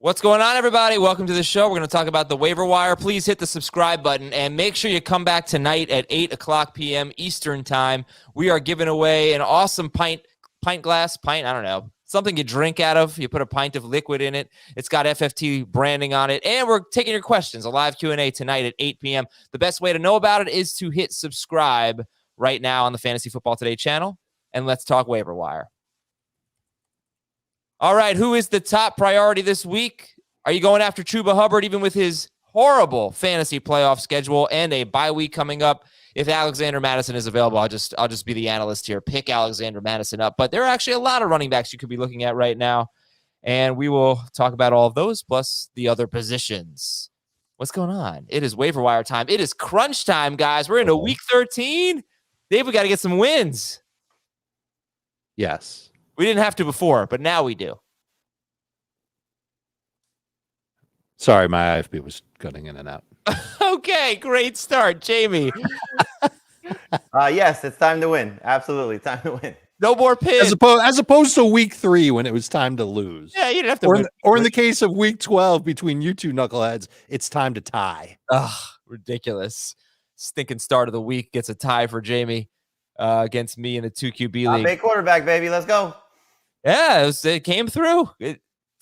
What's going on, everybody? Welcome to the show. We're going to talk about the waiver wire. Please hit the subscribe button and make sure you come back tonight at 8 o'clock p.m. Eastern time. We are giving away an awesome pint glass, I don't know, something you drink out of. You put a pint of liquid in it. It's got FFT branding on it. And we're taking your questions, a live Q&A tonight at 8 p.m. The best way to know about it is to hit subscribe right now on the Fantasy Football Today channel. And let's talk waiver wire. All right, who is the top priority this week? Are you going after Chuba Hubbard, even with his horrible fantasy playoff schedule and a bye week coming up? If Alexander Mattison is available, I'll just be the analyst here. Pick Alexander Mattison up. But there are actually a lot of running backs you could be looking at right now, and we will talk about all of those plus the other positions. What's going on? It is waiver wire time. It is crunch time, guys. We're into week 13. Dave, we got to get some wins. Yes. We didn't have to before, but now we do. Sorry, my IFB was cutting in and out. Okay, great start, Jamie. Yes, it's time to win. Absolutely, time to win. No more pins. As opposed to week 3 when it was time to lose. Yeah, you didn't have to. Or in the case of week 12 between you two knuckleheads, it's time to tie. Ugh, ridiculous. Stinking start of the week gets a tie for Jamie against me in the 2QB league. Big quarterback, baby. Let's go. Yeah, it came through.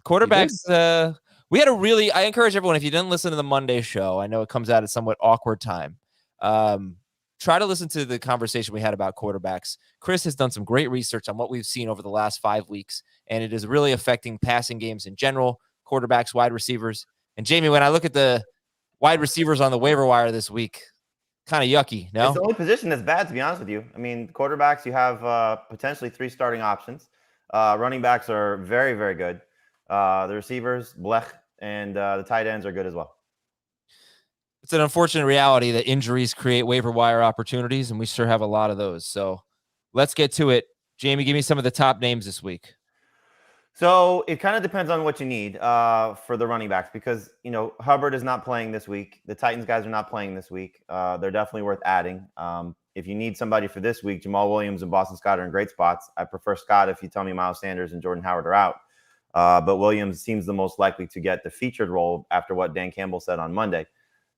Quarterbacks. I encourage everyone, if you didn't listen to the Monday show, I know it comes out at a somewhat awkward time. Try to listen to the conversation we had about quarterbacks. Chris has done some great research on what we've seen over the last 5 weeks, and it is really affecting passing games in general, quarterbacks, wide receivers. And Jamie, when I look at the wide receivers on the waiver wire this week, kind of yucky, no? It's the only position that's bad, to be honest with you. I mean, quarterbacks, you have potentially 3 starting options. Running backs are very, very good. The receivers, blech, and the tight ends are good as well. It's an unfortunate reality that injuries create waiver wire opportunities, and we sure have a lot of those. So let's get to it. Jamie, give me some of the top names this week. So it kind of depends on what you need for the running backs because, Hubbard is not playing this week. The Titans guys are not playing this week. They're definitely worth adding. If you need somebody for this week, Jamaal Williams and Boston Scott are in great spots. I prefer Scott if you tell me Miles Sanders and Jordan Howard are out. But Williams seems the most likely to get the featured role after what Dan Campbell said on Monday.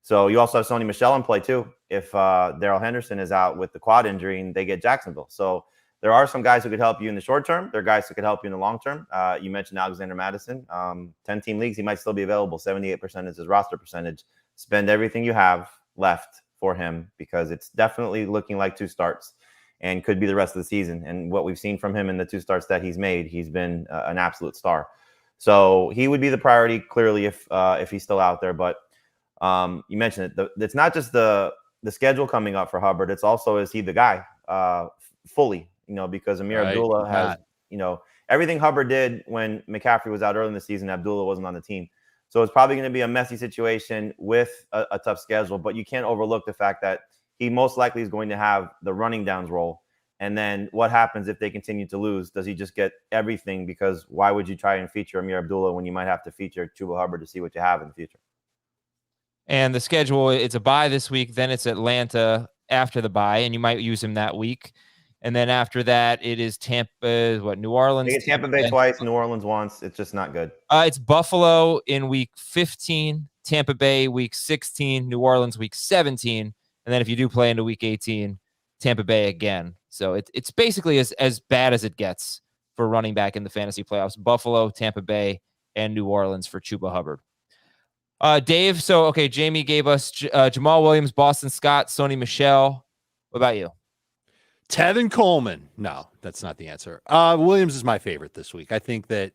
So you also have Sony Michel in play too. If Darrell Henderson is out with the quad injury and they get Jacksonville. So there are some guys who could help you in the short term. There are guys who could help you in the long term. You mentioned Alexander Mattison. 10-team leagues, he might still be available. 78% is his roster percentage. Spend everything you have left for him because it's definitely looking like 2 starts and could be the rest of the season. And what we've seen from him in the 2 starts that he's made, he's been an absolute star. So he would be the priority clearly if he's still out there. But you mentioned it. It's not just the schedule coming up for Hubbard. It's also, is he the guy fully? Because Amir Abdullah has, everything Hubbard did when McCaffrey was out early in the season, Abdullah wasn't on the team. So it's probably going to be a messy situation with a tough schedule, but you can't overlook the fact that he most likely is going to have the running downs role. And then what happens if they continue to lose? Does he just get everything? Because why would you try and feature Amir Abdullah when you might have to feature Chuba Hubbard to see what you have in the future? And the schedule, it's a bye this week. Then it's Atlanta after the bye, and you might use him that week. And then after that, it is New Orleans. They get Tampa Bay twice, New Orleans once. It's just not good. It's Buffalo in week 15, Tampa Bay week 16, New Orleans week 17. And then if you do play into week 18, Tampa Bay again. So it's basically as bad as it gets for running back in the fantasy playoffs. Buffalo, Tampa Bay, and New Orleans for Chuba Hubbard. Dave, Jamie gave us Jamaal Williams, Boston Scott, Sony Michel. What about you? Tevin Coleman. No, that's not the answer. Williams is my favorite this week. I think that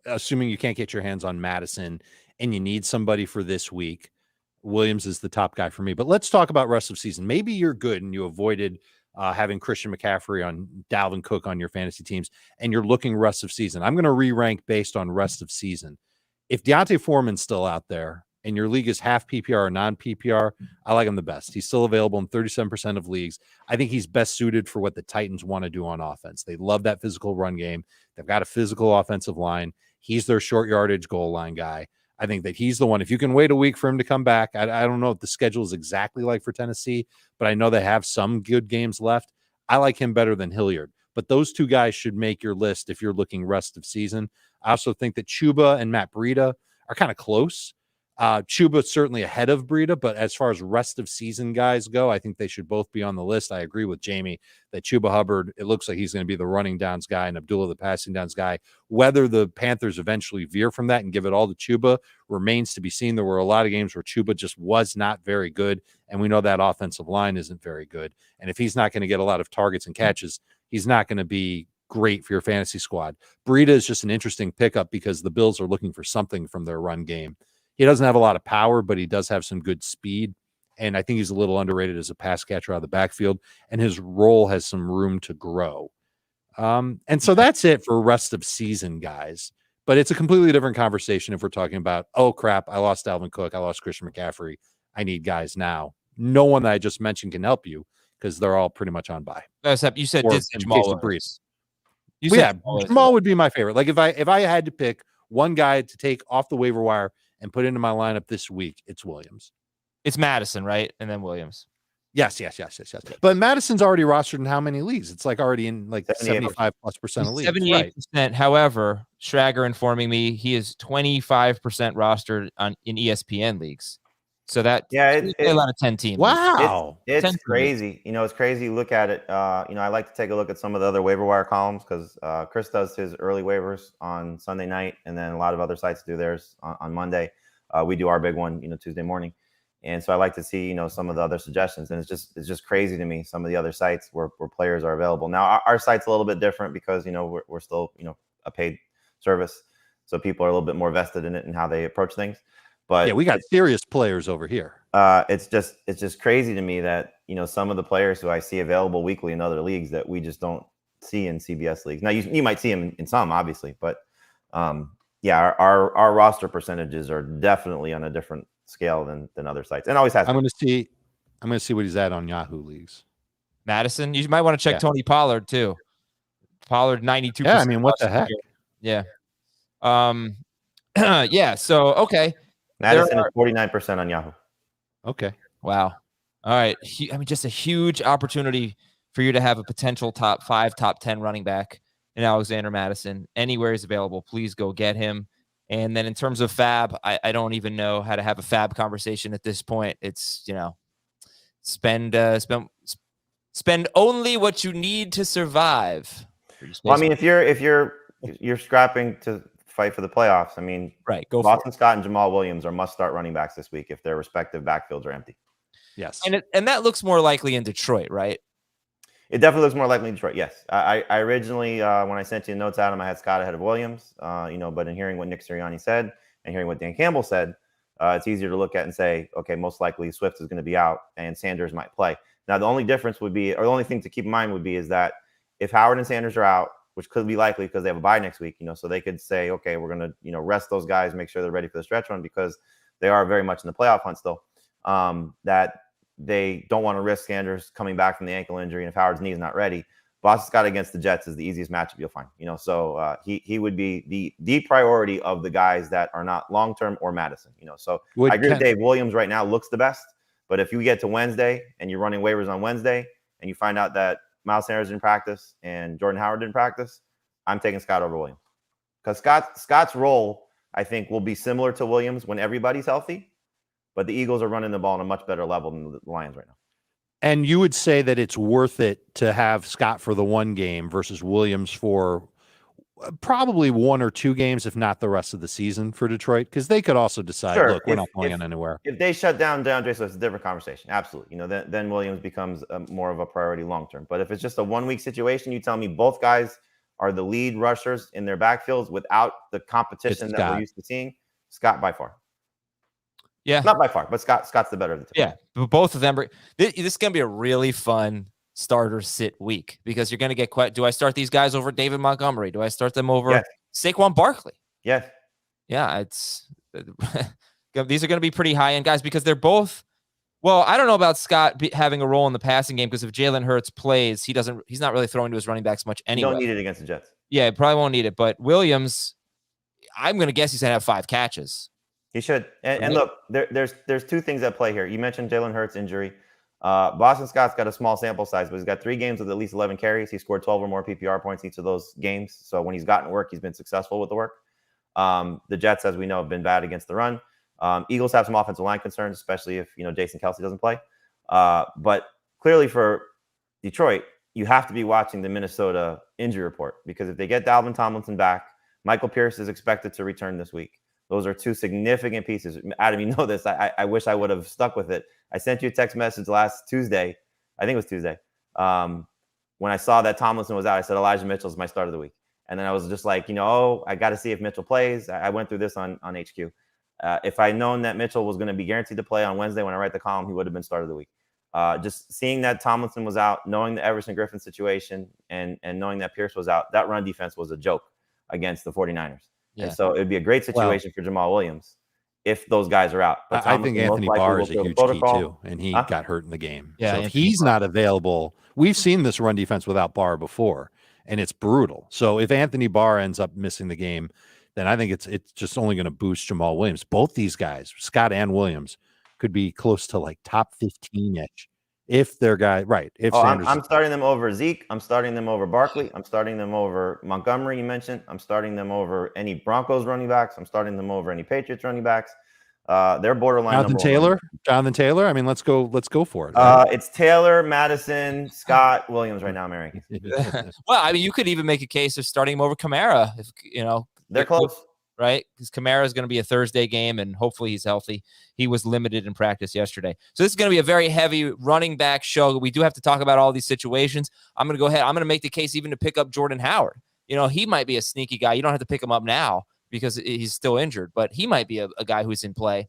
assuming you can't get your hands on Mattison and you need somebody for this week, Williams is the top guy for me. But let's talk about rest of season. Maybe you're good and you avoided having Christian McCaffrey on Dalvin Cook on your fantasy teams, and you're looking rest of season. I'm going to re-rank based on rest of season. If Deontay Foreman's still out there and your league is half PPR or non-PPR, I like him the best. He's still available in 37% of leagues. I think he's best suited for what the Titans want to do on offense. They love that physical run game. They've got a physical offensive line. He's their short yardage goal line guy. I think that he's the one. If you can wait a week for him to come back, I don't know what the schedule is exactly like for Tennessee, but I know they have some good games left. I like him better than Hilliard. but those two guys should make your list if you're looking rest of season. I also think that Chuba and Matt Breida are kind of close. Chuba certainly ahead of Breida, but as far as rest of season guys go, I think they should both be on the list. I agree with Jamie that Chuba Hubbard, it looks like he's going to be the running downs guy and Abdullah the passing downs guy. Whether the Panthers eventually veer from that and give it all to Chuba remains to be seen. There were a lot of games where Chuba just was not very good, and we know that offensive line isn't very good. And if he's not going to get a lot of targets and catches, he's not going to be great for your fantasy squad. Breida is just an interesting pickup because the Bills are looking for something from their run game. He doesn't have a lot of power, but he does have some good speed. And I think he's a little underrated as a pass catcher out of the backfield. And his role has some room to grow. And so that's it for rest of season guys. But it's a completely different conversation if we're talking about, oh, crap, I lost Dalvin Cook. I lost Christian McCaffrey. I need guys now. No one that I just mentioned can help you because they're all pretty much on bye. Except you said Jamaal Williams. Jamaal would be my favorite. Like if I had to pick one guy to take off the waiver wire and put into my lineup this week, it's Williams. It's Mattison, right? And then Williams. Yes. But Madison's already rostered in how many leagues? It's like already in like 75+% of leagues. 78%. Right. However, Schrager informing me he is 25% rostered in ESPN leagues. So that it's a lot of 10 teams. Wow. It's crazy. It's crazy. Look at it. I like to take a look at some of the other waiver wire columns because Chris does his early waivers on Sunday night, and then a lot of other sites do theirs on Monday. We do our big one, Tuesday morning. And so I like to see, some of the other suggestions. And it's just crazy to me, some of the other sites where players are available. Now, our site's a little bit different because, we're still, a paid service. So people are a little bit more vested in it and how they approach things. But yeah, we got serious players over here. It's just crazy to me that, some of the players who I see available weekly in other leagues that we just don't see in CBS leagues. Now, you might see them in some, obviously, but our roster percentages are definitely on a different scale than other sites, and always has. I'm going to see what he's at on Yahoo leagues. Mattison, you might want to check Tony Pollard too. Pollard 92%. Yeah, I mean, what the heck? Yeah. So okay. Mattison is 49% on Yahoo. Okay. Wow. All right. Just a huge opportunity for you to have a potential top 5, top 10 running back in Alexander Mattison. Anywhere he's available, please go get him. And then in terms of fab, I don't even know how to have a fab conversation at this point. It's, spend only what you need to survive. Well, I mean, if you're scrapping to fight for the playoffs, I mean, right, go Boston Scott and Jamaal Williams are must-start running backs this week if their respective backfields are empty. Yes. And that looks more likely in Detroit, right? It definitely looks more likely in Detroit, yes. I originally, when I sent you the notes, Adam, I had Scott ahead of Williams, but in hearing what Nick Sirianni said and hearing what Dan Campbell said, it's easier to look at and say, okay, most likely Swift is going to be out and Sanders might play. Now, the only difference would be, or the only thing to keep in mind would be is that if Howard and Sanders are out, which could be likely because they have a bye next week, so they could say, okay, we're going to, rest those guys, make sure they're ready for the stretch run because they are very much in the playoff hunt still, that they don't want to risk Sanders coming back from the ankle injury. And if Howard's knee is not ready, Boston Scott against the Jets is the easiest matchup you'll find, so he would be the priority of the guys that are not long-term or Mattison, so I agree with Dave. Williams right now looks the best, but if you get to Wednesday and you're running waivers on Wednesday and you find out that Miles Sanders didn't practice and Jordan Howard didn't practice, I'm taking Scott over Williams because Scott's role, I think, will be similar to Williams when everybody's healthy, but the Eagles are running the ball on a much better level than the Lions right now. And you would say that it's worth it to have Scott for the one game versus Williams for probably one or two games, if not the rest of the season for Detroit, because they could also decide, look, we're not going anywhere. If they shut down DeAndre Swift, it's a different conversation. Absolutely. Then Williams becomes more of a priority long-term. But if it's just a one-week situation, you tell me both guys are the lead rushers in their backfields without the competition that we're used to seeing, Scott by far. Yeah. Not by far, but Scott's the better of the two. Yeah, but both of them. This is going to be a really fun starter sit week because you're going to get do I start these guys over David Montgomery? Do I start them over Saquon Barkley? Yes. Yeah, these are going to be pretty high-end guys because they're both, well, I don't know about Scott having a role in the passing game because if Jalen Hurts plays, he's not really throwing to his running backs much anyway. You don't need it against the Jets. Yeah, probably won't need it. But Williams, I'm going to guess he's going to have 5 catches. He should. And look, there's two things at play here. You mentioned Jalen Hurts' injury. Boston Scott's got a small sample size, but he's got 3 games with at least 11 carries. He scored 12 or more PPR points each of those games. So when he's gotten work, he's been successful with the work. The Jets, as we know, have been bad against the run. Eagles have some offensive line concerns, especially if Jason Kelce doesn't play. But clearly for Detroit, you have to be watching the Minnesota injury report, because if they get Dalvin Tomlinson back, Michael Pierce is expected to return this week. Those are 2 significant pieces. Adam, you know this. I wish I would have stuck with it. I sent you a text message last Tuesday. I think it was Tuesday. When I saw that Tomlinson was out, I said, Elijah Mitchell's my start of the week. And then I was just like, I got to see if Mitchell plays. I went through this on HQ. If I'd known that Mitchell was going to be guaranteed to play on Wednesday when I write the column, he would have been start of the week. Just seeing that Tomlinson was out, knowing the Everson Griffin situation, and knowing that Pierce was out, that run defense was a joke against the 49ers. Yeah. And so it'd be a great situation for Jamaal Williams if those guys are out. But I think Anthony Barr is a huge key too, and he got hurt in the game. Yeah, so if he's not available, we've seen this run defense without Barr before, and it's brutal. So if Anthony Barr ends up missing the game, then I think it's just only going to boost Jamaal Williams. Both these guys, Scott and Williams, could be close to like top 15-ish if their guy, right. If I'm starting them over Zeke. I'm starting them over Barkley. I'm starting them over Montgomery, you mentioned. I'm starting them over any Broncos running backs. I'm starting them over any Patriots running backs. They're borderline. Jonathan Taylor. I mean, let's go for it. Right? It's Taylor, Madison, Scott, Williams right now, Mary. Well, I mean, you could even make a case of starting him over Kamara if they're close. Right? Because Kamara is going to be a Thursday game, and hopefully he's healthy. He was limited in practice yesterday. So this is going to be a very heavy running back show. We do have to talk about all these situations. I'm going to go ahead. I'm going to make the case even to pick up Jordan Howard. He might be a sneaky guy. You don't have to pick him up now because he's still injured, but he might be a guy who's in play.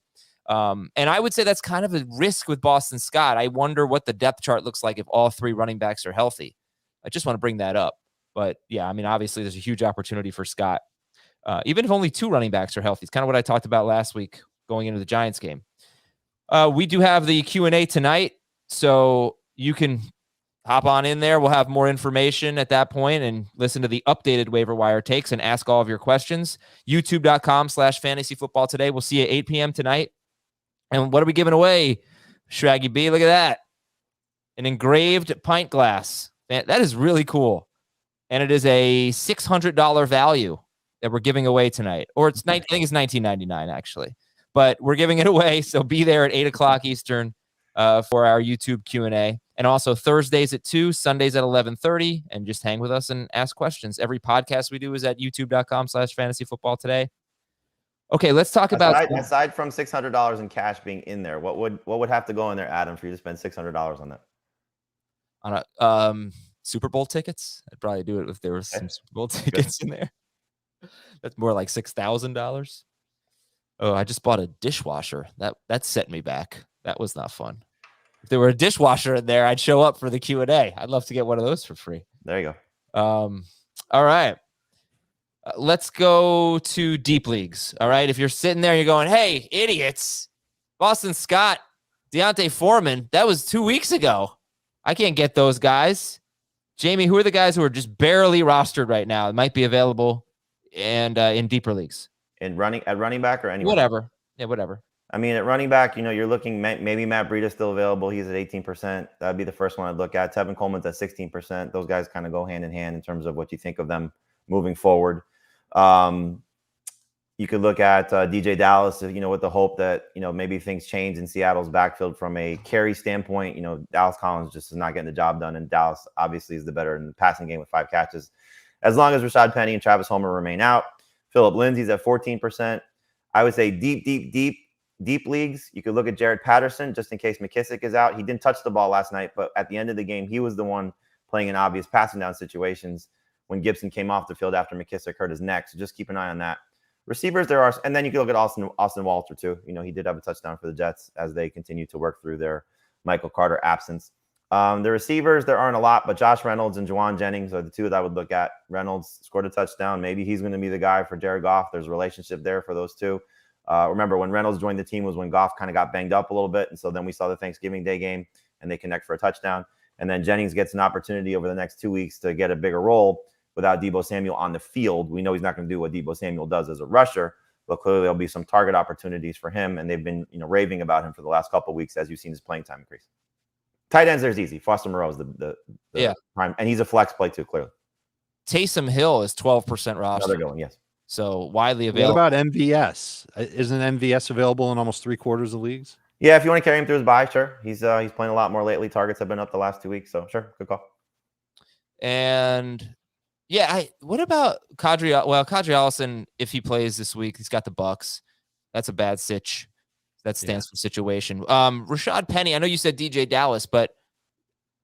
And I would say that's kind of a risk with Boston Scott. I wonder what the depth chart looks like if all 3 running backs are healthy. I just want to bring that up. But, yeah, I mean, obviously there's a huge opportunity for Scott. Even if only 2 running backs are healthy. It's kind of what I talked about last week going into the Giants game. We do have the Q&A tonight, so you can hop on in there. We'll have more information at that point and listen to the updated waiver wire takes and ask all of your questions. YouTube.com/fantasyfootball today. We'll see you at 8 p.m. tonight. And what are we giving away? Shraggy B, look at that. An engraved pint glass. That is really cool. And it is a $600 value that we're giving away tonight. Or I think it's $19.99 actually. But we're giving it away, so be there at 8 o'clock Eastern for our YouTube Q&A. And also Thursdays at 2, Sundays at 11:30, and just hang with us and ask questions. Every podcast we do is at youtube.com/fantasyfootball today. Okay, let's talk about aside from $600 in cash being in there, what would have to go in there, Adam, for you to spend $600 on that? On a Super Bowl tickets? I'd probably do it if there was some Super Bowl tickets in there. That's more like $6,000. Oh, I just bought a dishwasher. That set me back. That was not fun. If there were a dishwasher in there, I'd show up for the Q&A. I'd love to get one of those for free. There you go. All right. Let's go to deep leagues. All right. If you're sitting there, you're going, hey, idiots. Boston Scott, Deontay Foreman, that was 2 weeks ago. I can't get those guys. Jamie, who are the guys who are just barely rostered right now? It might be available and in deeper leagues. At running back or anywhere? Whatever. Yeah, whatever. I mean, at running back, you're looking, maybe Matt Breida's still available. He's at 18%. That'd be the first one I'd look at. Tevin Coleman's at 16%. Those guys kind of go hand in hand in terms of what you think of them moving forward. You could look at DJ Dallas, with the hope that, maybe things change in Seattle's backfield from a carry standpoint. Dallas Collins just is not getting the job done, and Dallas obviously is the better in the passing game with 5 catches. As long as Rashad Penny and Travis Homer remain out. Phillip Lindsay's at 14%. I would say deep leagues, you could look at Jared Patterson just in case McKissic is out. He didn't touch the ball last night, but at the end of the game, he was the one playing in obvious passing down situations when Gibson came off the field after McKissic hurt his neck. So just keep an eye on that. Receivers, there are, and then you can look at Austin Walter too. He did have a touchdown for the Jets as they continue to work through their Michael Carter absence. The receivers, there aren't a lot, but Josh Reynolds and Juwan Jennings are the 2 that I would look at. Reynolds scored a touchdown. Maybe he's going to be the guy for Jared Goff. There's a relationship there for those 2. Remember, when Reynolds joined the team was when Goff kind of got banged up a little bit. And so then we saw the Thanksgiving Day game, and they connect for a touchdown. And then Jennings gets an opportunity over the next 2 weeks to get a bigger role without Deebo Samuel on the field. We know he's not going to do what Deebo Samuel does as a rusher, but clearly there'll be some target opportunities for him. And they've been raving about him for the last couple of weeks as you've seen his playing time increase. Tight ends, there's easy. Foster Moreau is the prime, and he's a flex play too, clearly. Taysom Hill is 12% roster. Another going, yes. So widely available. What about MVS? Isn't MVS available in almost 3/4 of leagues? Yeah, if you want to carry him through his bye, sure. He's playing a lot more lately. Targets have been up the last 2 weeks, so sure, good call. And yeah, what about Kadri? Well, Kadri Allison, if he plays this week, he's got the Bucks. That's a bad sitch. That stands for situation. Rashad Penny, I know you said DJ Dallas, but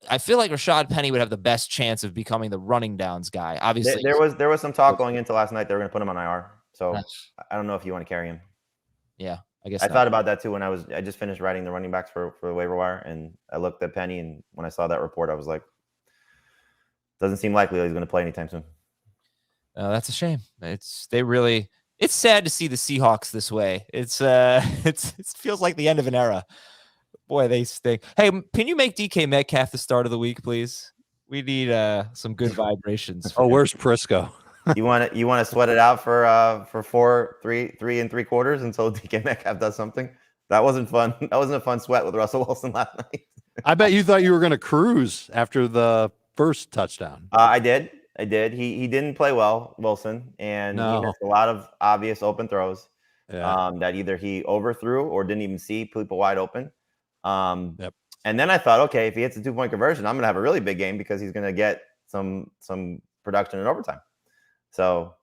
I feel like Rashad Penny would have the best chance of becoming the running downs guy. Obviously, there was some talk going into last night. They were going to put him on IR, so I don't know if you want to carry him. Yeah, I guess I thought about that too when I just finished writing the running backs for the waiver wire, and I looked at Penny, and when I saw that report, I was like, doesn't seem likely that he's going to play anytime soon. That's a shame. It's sad to see the Seahawks this way. It feels like the end of an era. Boy, they stink. Hey, can you make DK Metcalf the start of the week, please? We need some good vibrations. Where's Prisco? You want to sweat it out for 3 3/4 until DK Metcalf does something? That wasn't fun. That wasn't a fun sweat with Russell Wilson last night. I bet you thought you were going to cruise after the first touchdown. I did. He didn't play well, Wilson, and he missed a lot of obvious open throws that either he overthrew or didn't even see people wide open. And then I thought, okay, if he hits a 2-point conversion, I'm going to have a really big game because he's going to get some production in overtime. So,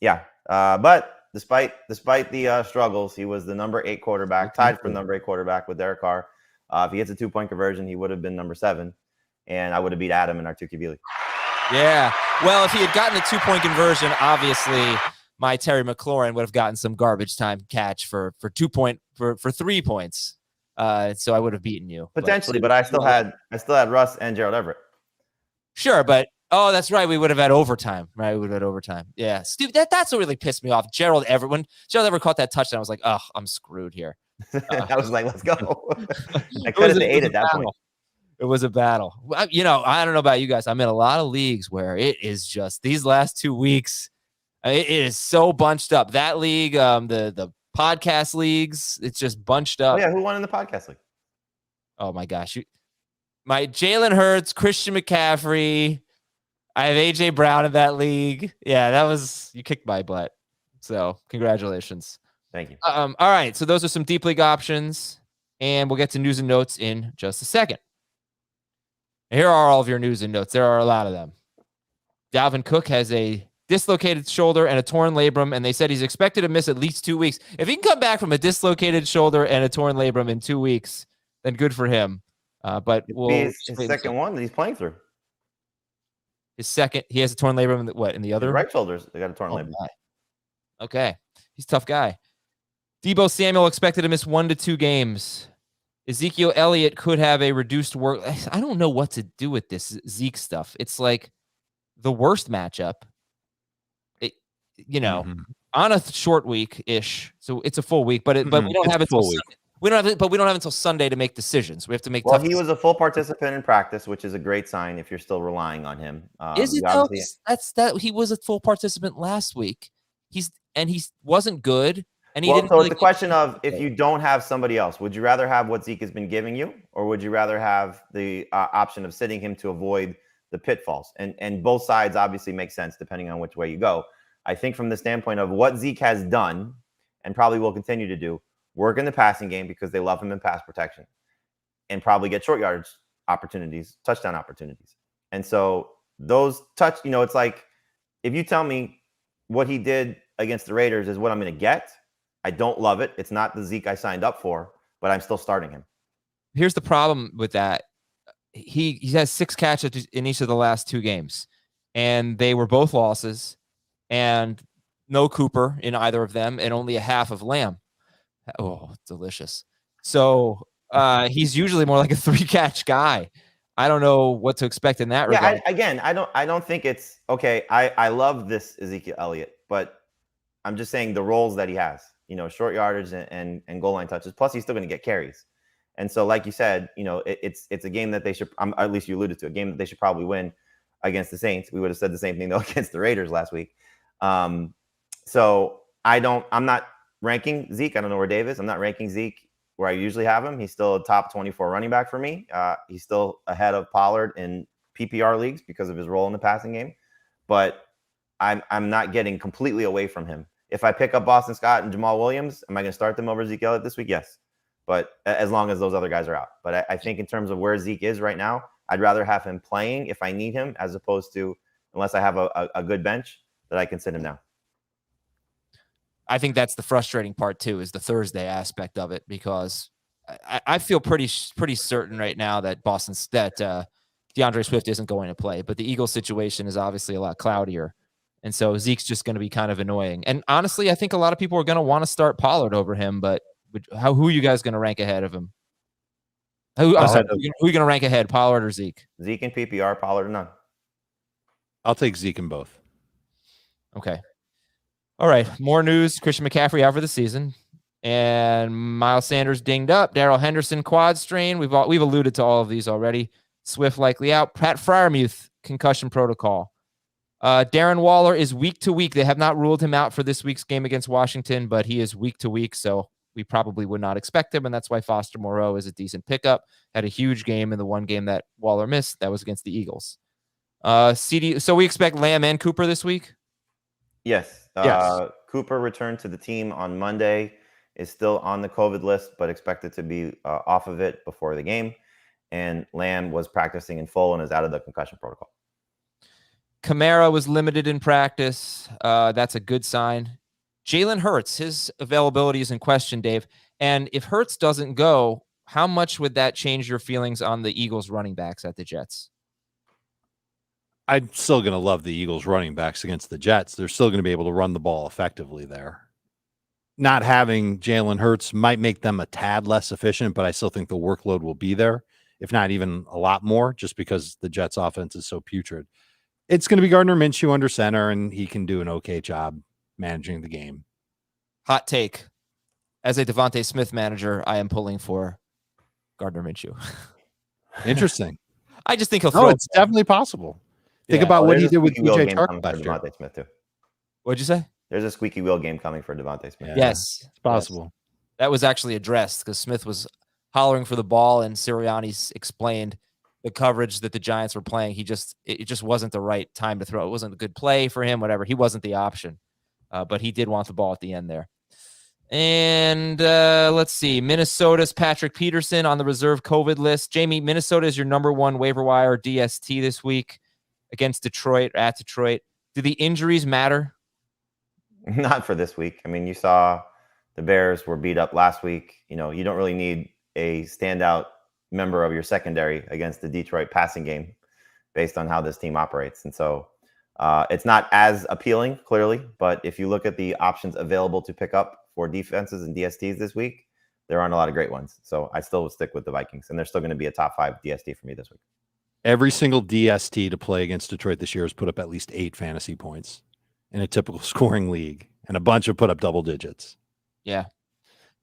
yeah. But despite the struggles, he was the number 8 quarterback, tied for number 8 quarterback with Derek Carr. If he hits a 2-point conversion, he would have been number 7, and I would have beat Adam in our 2QB league. Yeah. Well, if he had gotten a 2-point conversion, obviously my Terry McLaurin would have gotten some garbage time catch for 3 points. So I would have beaten you potentially, but I still had Russ and Gerald Everett. Sure, but that's right. We would have had overtime, right? We would have had overtime. Yeah, Steve, that's what really pissed me off. Gerald Everett, when Gerald Everett caught that touchdown, I was like, oh, I'm screwed here. I was like, let's go. I could have 8 at that point. It was a battle. I don't know about you guys. I'm in a lot of leagues where it is just these last 2 weeks. It is so bunched up. That league, the podcast leagues, it's just bunched up. Oh, yeah, who won in the podcast league? Oh my gosh, my Jalen Hurts, Christian McCaffrey. I have AJ Brown in that league. Yeah, you kicked my butt. So congratulations. Thank you. All right, so those are some deep league options, and we'll get to news and notes in just a second. Here are all of your news and notes. There are a lot of them. Dalvin Cook has a dislocated shoulder and a torn labrum, and they said he's expected to miss at least 2 weeks. If he can come back from a dislocated shoulder and a torn labrum in 2 weeks, then good for him. But his second one that he's playing through. His second, he has a torn labrum in the other? His right shoulders, they got a torn labrum. Okay. He's a tough guy. Deebo Samuel expected to miss 1 to 2 games. Ezekiel Elliott could have a reduced work. I don't know what to do with this Zeke stuff. It's like the worst matchup. On a short week-ish. So it's a full week, but we don't have it until Sunday. We don't have until Sunday to make decisions. We have to make. Well, he was a full participant in practice, which is a great sign if you're still relying on him. Is it though? That he was a full participant last week. He wasn't good, and he didn't. So it's a question of if you don't have somebody else, would you rather have what Zeke has been giving you, or would you rather have the option of sitting him to avoid the pitfalls? And both sides obviously make sense depending on which way you go. I think from the standpoint of what Zeke has done and probably will continue to do, work in the passing game because they love him in pass protection, and probably get short yardage opportunities, touchdown opportunities. And so those it's like if you tell me what he did against the Raiders is what I'm going to get, I don't love it. It's not the Zeke I signed up for, but I'm still starting him. Here's the problem with that. He has 6 catches in each of the last 2 games, and they were both losses, and no Cooper in either of them, and only a half of Lamb. Oh, delicious. So he's usually more like a 3-catch guy. I don't know what to expect in that regard. I don't think it's okay. I love this Ezekiel Elliott, but I'm just saying the roles that he has, short yardage and goal line touches. Plus, he's still going to get carries. And so, like you said, it's a game that they should, at least you alluded to, a game that they should probably win against the Saints. We would have said the same thing though against the Raiders last week. So I'm not ranking Zeke. I don't know where Dave is. I'm not ranking Zeke where I usually have him. He's still a top 24 running back for me. He's still ahead of Pollard in PPR leagues because of his role in the passing game. But I'm not getting completely away from him. If I pick up Boston Scott and Jamaal Williams, am I going to start them over Zeke Elliott this week? Yes. But as long as those other guys are out. But I think in terms of where Zeke is right now, I'd rather have him playing if I need him, as opposed to, unless I have a good bench, that I can sit him now. I think that's the frustrating part too, is the Thursday aspect of it, because I feel pretty certain right now that DeAndre Swift isn't going to play, but the Eagles situation is obviously a lot cloudier. And so Zeke's just going to be kind of annoying. And honestly, I think a lot of people are going to want to start Pollard over him, but who are you guys going to rank ahead of him? Who are you going to rank ahead, Pollard or Zeke? Zeke and PPR, Pollard or none. I'll take Zeke in both. Okay. All right. More news. Christian McCaffrey out for the season. And Miles Sanders dinged up. Darrell Henderson quad strain. We've alluded to all of these already. Swift likely out. Pat Freiermuth concussion protocol. Darren Waller is week to week. They have not ruled him out for this week's game against Washington, but he is week to week, so we probably would not expect him, and that's why Foster Moreau is a decent pickup. Had a huge game in the one game that Waller missed. That was against the Eagles. So we expect Lamb and Cooper this week? Yes. Yes. Cooper returned to the team on Monday, is still on the COVID list, but expected to be off of it before the game. And Lamb was practicing in full and is out of the concussion protocol. Kamara was limited in practice. That's a good sign. Jalen Hurts, his availability is in question, Dave. And if Hurts doesn't go, how much would that change your feelings on the Eagles running backs at the Jets? I'm still going to love the Eagles running backs against the Jets. They're still going to be able to run the ball effectively there. Not having Jalen Hurts might make them a tad less efficient, but I still think the workload will be there, if not even a lot more, just because the Jets offense is so putrid. It's going to be Gardner Minshew under center, and he can do an okay job managing the game. Hot take. As a Devontae Smith manager, I am pulling for Gardner Minshew. Interesting. I just think he'll throw. It's definitely possible. Think about what he did with DJ Chark last year. Devontae Smith too. What'd you say? There's a squeaky wheel game coming for Devontae Smith. Yeah. Yes. It's possible. Yes. That was actually addressed because Smith was hollering for the ball, and Sirianni explained the coverage that the Giants were playing. It just wasn't the right time to throw. It wasn't a good play for him, whatever. He wasn't the option, but he did want the ball at the end there. And let's see. Minnesota's Patrick Peterson on the reserve COVID list. Jamie, Minnesota is your number one waiver wire DST this week against Detroit, at Detroit. Do the injuries matter? Not for this week. I mean, you saw the Bears were beat up last week. You know, you don't really need a standout member of your secondary against the Detroit passing game based on how this team operates. And so it's not as appealing, clearly, but if you look at the options available to pick up for defenses and DSTs this week, there aren't a lot of great ones. So I still would stick with the Vikings, and they're still going to be a top 5 DST for me this week. Every single DST to play against Detroit this year has put up at least 8 fantasy points in a typical scoring league, and a bunch have put up double digits. Yeah.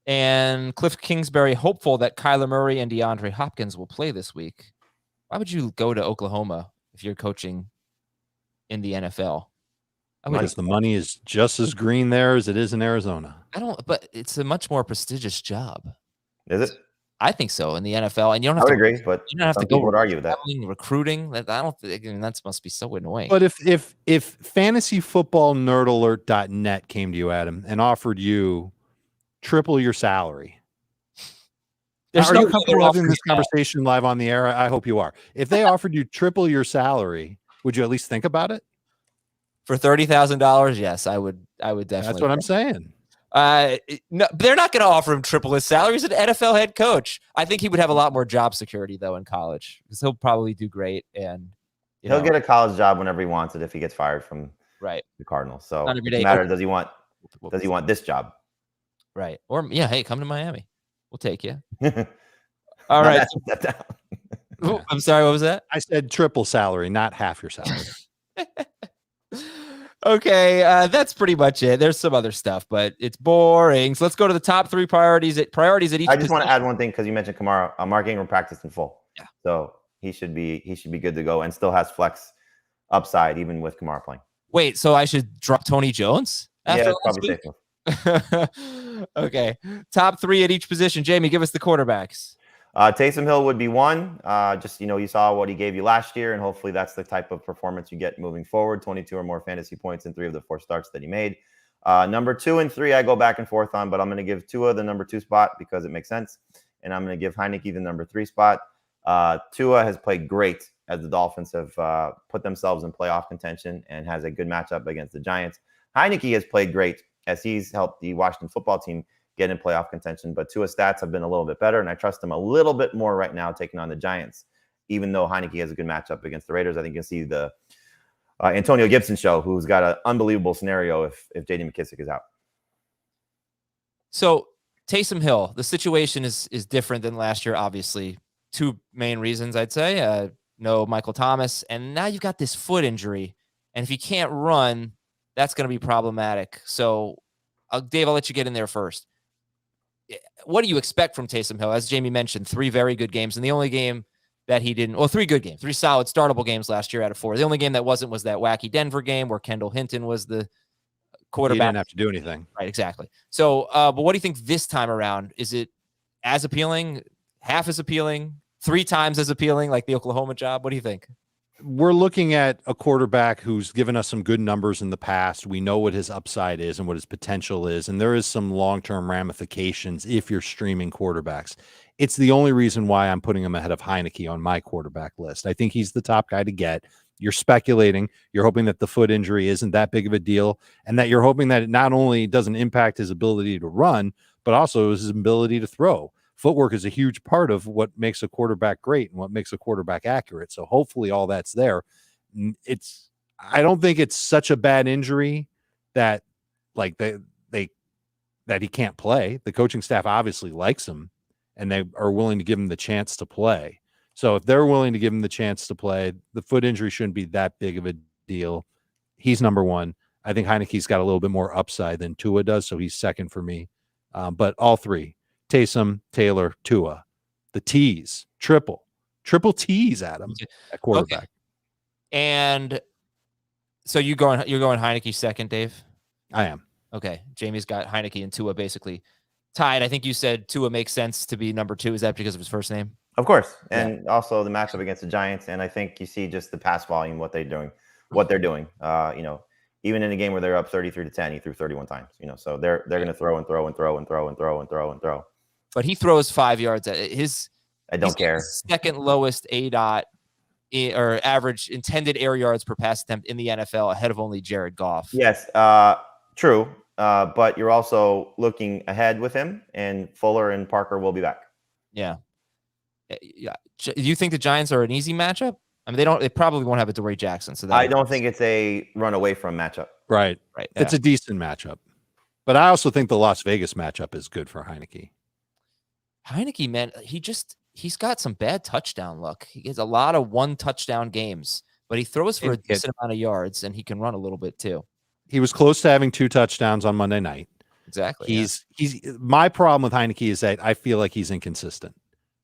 And Cliff Kingsbury hopeful that Kyler Murray and DeAndre Hopkins will play this week. Why would you go to Oklahoma if you're coaching in the NFL? Because the money is just as green there as it is in Arizona. But it's a much more prestigious job. Is it? I think so in the NFL, and you don't have I would to agree, but you don't have to go would argue with that. Recruiting. That must be so annoying. But if fantasyfootballnerdalert.net came to you, Adam, and offered you triple your salary, are you comfortable having this conversation live on the air? I hope you are. If they offered you triple your salary, would you at least think about it? For $30,000, yes, I would definitely. That's what I'm saying. No, they're not going to offer him triple his salary. He's an NFL head coach. I think he would have a lot more job security though in college, because he'll probably do great, and he'll get a college job whenever he wants it if he gets fired from the Cardinals. So it doesn't matter. Does he want this job? Right. Or hey, come to Miami. We'll take you. All right. I'm sorry. What was that? I said triple salary, not half your salary. Okay, that's pretty much it. There's some other stuff, but it's boring. So let's go to the top 3 priorities at each. I just want to add one thing because you mentioned Kamara. Mark Ingram practiced in full, so he should be good to go, and still has flex upside even with Kamara playing. Wait, so I should drop Tony Jones? Yeah, it's probably safe. Okay. Top three at each position. Jamie, give us the quarterbacks. Taysom Hill would be one. You saw what he gave you last year, and hopefully that's the type of performance you get moving forward. 22 or more fantasy points in 3 of the 4 starts that he made. Number 2 and 3, I go back and forth on, but I'm going to give Tua the number 2 spot because it makes sense, and I'm going to give Heineke the number 3 spot. Tua has played great as the Dolphins have put themselves in playoff contention and has a good matchup against the Giants. Heineke has played great as he's helped the Washington football team get in playoff contention, but Tua's stats have been a little bit better, and I trust him a little bit more right now taking on the Giants, even though Heineke has a good matchup against the Raiders. I think you'll see the Antonio Gibson show, who's got an unbelievable scenario if J.D. McKissic is out. So Taysom Hill, the situation is different than last year, obviously. 2 main reasons, I'd say. No Michael Thomas, and now you've got this foot injury, and if he can't run, that's going to be problematic. So, Dave, I'll let you get in there first. What do you expect from Taysom Hill? As Jamie mentioned, 3 very good games, and the only game that he didn't, 3 good games, 3 solid startable games last year out of 4. The only game that wasn't was that wacky Denver game where Kendall Hinton was the quarterback. He didn't have to do anything. Right, exactly. So, but what do you think this time around? Is it as appealing, half as appealing, 3 times as appealing, like the Oklahoma job? What do you think? We're looking at a quarterback who's given us some good numbers in the past. We know what his upside is and what his potential is, and there is some long-term ramifications if you're streaming quarterbacks. It's the only reason why I'm putting him ahead of Heineke on my quarterback list. I think he's the top guy to get. You're speculating. You're hoping that the foot injury isn't that big of a deal, and that you're hoping that it not only doesn't impact his ability to run, but also his ability to throw. Footwork is a huge part of what makes a quarterback great and what makes a quarterback accurate. So hopefully all that's there. I don't think it's such a bad injury that like that he can't play. The coaching staff obviously likes him and they are willing to give him the chance to play. So if they're willing to give him the chance to play, the foot injury shouldn't be that big of a deal. He's number 1. I think Heineke's got a little bit more upside than Tua does, so he's second for me. But all 3. Taysom, Taylor, Tua, the T's, triple T's, Adam, at quarterback. Okay. And so you're going Heineke second, Dave? I am. Okay. Jamie's got Heineke and Tua basically tied. I think you said Tua makes sense to be number 2. Is that because of his first name? Of course. And also the matchup against the Giants. And I think you see just the pass volume, what they're doing. Even in a game where they're up 33-10, he threw 31 times, so they're going to throw and throw and throw and throw and throw and throw and throw. But he throws 5 yards at his. I don't care. Second lowest ADOT or average intended air yards per pass attempt in the NFL, ahead of only Jared Goff. Yes, true. But you're also looking ahead with him, and Fuller and Parker will be back. Yeah. Do you think the Giants are an easy matchup? I mean, they probably won't have a Dory Jackson. So I don't think it's a run away from matchup. Right. Yeah. It's a decent matchup. But I also think the Las Vegas matchup is good for Heineke. Heineke, man, he's got some bad touchdown luck. He gets a lot of 1 touchdown games, but he throws for a decent amount of yards, and he can run a little bit too. He was close to having 2 touchdowns on Monday night. Exactly. He's my problem with Heineke is that I feel like he's inconsistent.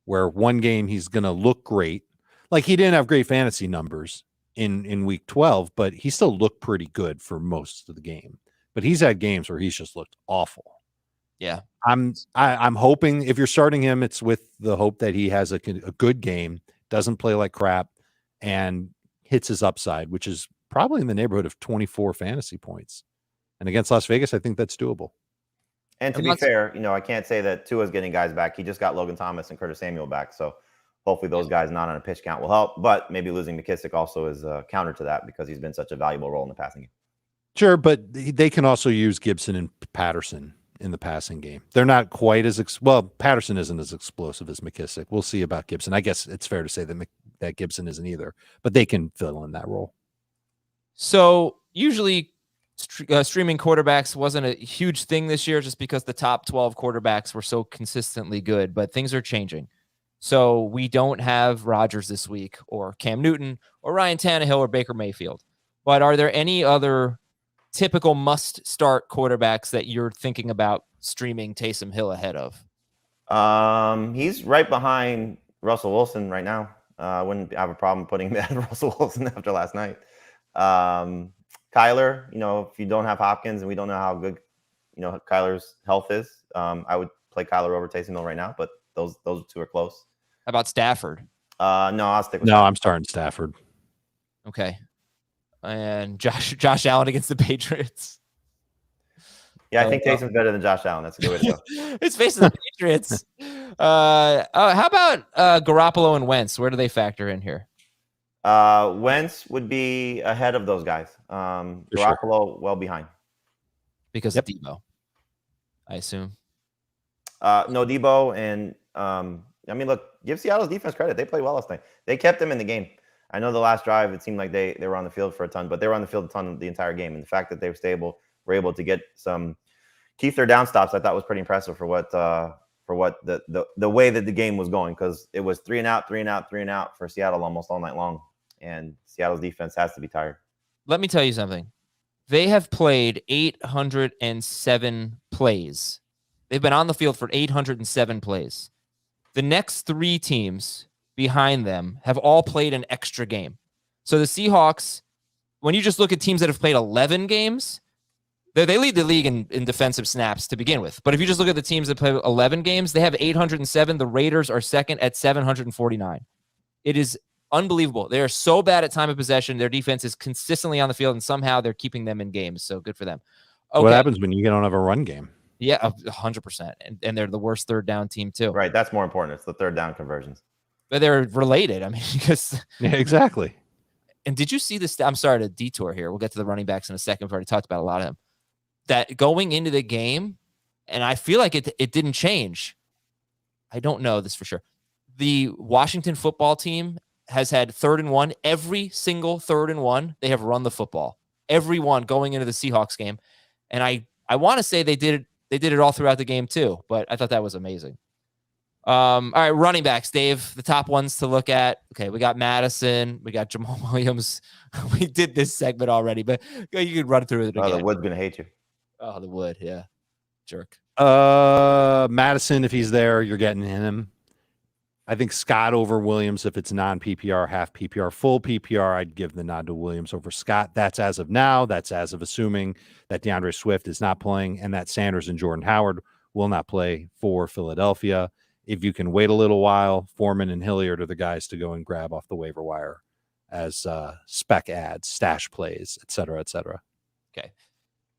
Where one game he's going to look great, like he didn't have great fantasy numbers in week 12, but he still looked pretty good for most of the game. But he's had games where he's just looked awful. Yeah. I'm hoping if you're starting him, it's with the hope that he has a good game, doesn't play like crap, and hits his upside, which is probably in the neighborhood of 24 fantasy points. And against Las Vegas, I think that's doable. And to be fair, I can't say that Tua's getting guys back. He just got Logan Thomas and Curtis Samuel back. So hopefully those guys not on a pitch count will help. But maybe losing McKissic also is a counter to that because he's been such a valuable role in the passing game. Sure, but they can also use Gibson and Patterson in the passing game. They're not quite as Patterson isn't as explosive as McKissic. We'll see about Gibson. I guess it's fair to say that Gibson isn't either, but they can fill in that role. So usually streaming quarterbacks wasn't a huge thing this year just because the top 12 quarterbacks were so consistently good, but things are changing. So we don't have Rodgers this week or Cam Newton or Ryan Tannehill or Baker Mayfield. But are there any other typical must-start quarterbacks that you're thinking about streaming Taysom Hill ahead of? He's right behind Russell Wilson right now. I wouldn't have a problem putting that Russell Wilson after last night. Kyler, if you don't have Hopkins and we don't know how good Kyler's health is. I would play Kyler over Taysom Hill right now, but those two are close. How about Stafford? No, I'll stick with No, Stafford. I'm starting Stafford. Okay. And Josh Allen against the Patriots. Yeah, I think Taysom's better than Josh Allen. That's a good way to go. It's facing the Patriots. How about Garoppolo and Wentz? Where do they factor in here? Wentz would be ahead of those guys. Garoppolo well behind. Because of Debo, I assume. No, Debo and look, give Seattle's defense credit. They played well last night. They kept them in the game. I know the last drive, it seemed like they were on the field for a ton, but they were on the field a ton the entire game. And the fact that they were able to get keep their down stops, I thought was pretty impressive for what the way that the game was going, because it was 3 and out for Seattle almost all night long. And Seattle's defense has to be tired. Let me tell you something. They have played 807 plays. They've been on the field for 807 plays. The next 3 teams behind them have all played an extra game. So the Seahawks, when you just look at teams that have played 11 games, they lead the league in defensive snaps to begin with. But if you just look at the teams that play 11 games, they have 807. The Raiders are second at 749. It is unbelievable. They are so bad at time of possession. Their defense is consistently on the field, and somehow they're keeping them in games. So good for them. Okay. What happens when you don't have a run game? Yeah, 100%. And they're the worst third down team too. Right. That's more important. It's the third down conversions. But they're related. I mean, because yeah, exactly. And did you see this? I'm sorry to detour here. We'll get to the running backs in a second. We've already talked about a lot of them. That going into the game, and I feel like it didn't change. I don't know this for sure. The Washington football team has had 3rd and 1. Every single 3rd and 1, they have run the football. Every one going into the Seahawks game. And I want to say they did it all throughout the game too, but I thought that was amazing. All right, running backs, Dave, the top ones to look at. Okay, we got Mattison, we got Jamaal Williams. We did this segment already, but you could run through it again. Oh, the Wood's going to hate you. Oh, the Wood, yeah. Jerk. Madison, if he's there, you're getting him. I think Scott over Williams if it's non-PPR, half PPR, full PPR, I'd give the nod to Williams over Scott. That's as of now. That's as of assuming that DeAndre Swift is not playing and that Sanders and Jordan Howard will not play for Philadelphia. If you can wait a little while, Foreman and Hilliard are the guys to go and grab off the waiver wire as spec ads, stash plays, et cetera, et cetera. Okay.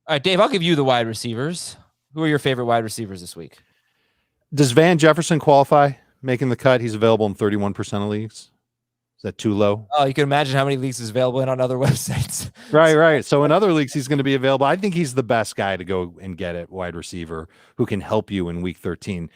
All right, Dave, I'll give you the wide receivers. Who are your favorite wide receivers this week? Does Van Jefferson qualify making the cut? He's available in 31% of leagues. Is that too low? Oh, you can imagine how many leagues is available in on other websites. Right. So in other leagues, he's going to be available. I think he's the best guy to go and get at wide receiver who can help you in week 13.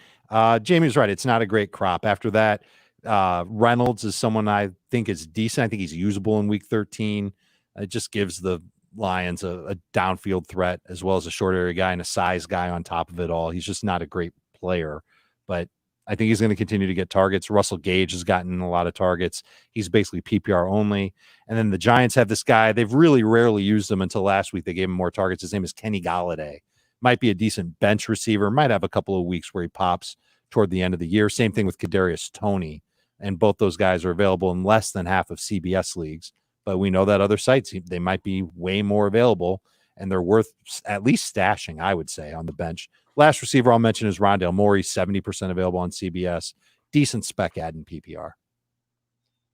Jamie's right. It's not a great crop. After that, Reynolds is someone I think is decent. I think he's usable in week 13. It just gives the Lions a downfield threat as well as a short area guy and a size guy on top of it all. He's just not a great player, but I think he's going to continue to get targets. Russell Gage has gotten a lot of targets. He's basically PPR only. And then the Giants have this guy. They've really rarely used him until last week. They gave him more targets. His name is Kenny Golladay. Might be a decent bench receiver. Might have a couple of weeks where he pops toward the end of the year. Same thing with Kadarius Toney. And both those guys are available in less than half of CBS leagues. But we know that other sites, they might be way more available, and they're worth at least stashing, I would say, on the bench. Last receiver I'll mention is Rondale Moore. 70% available on CBS. Decent spec ad in PPR.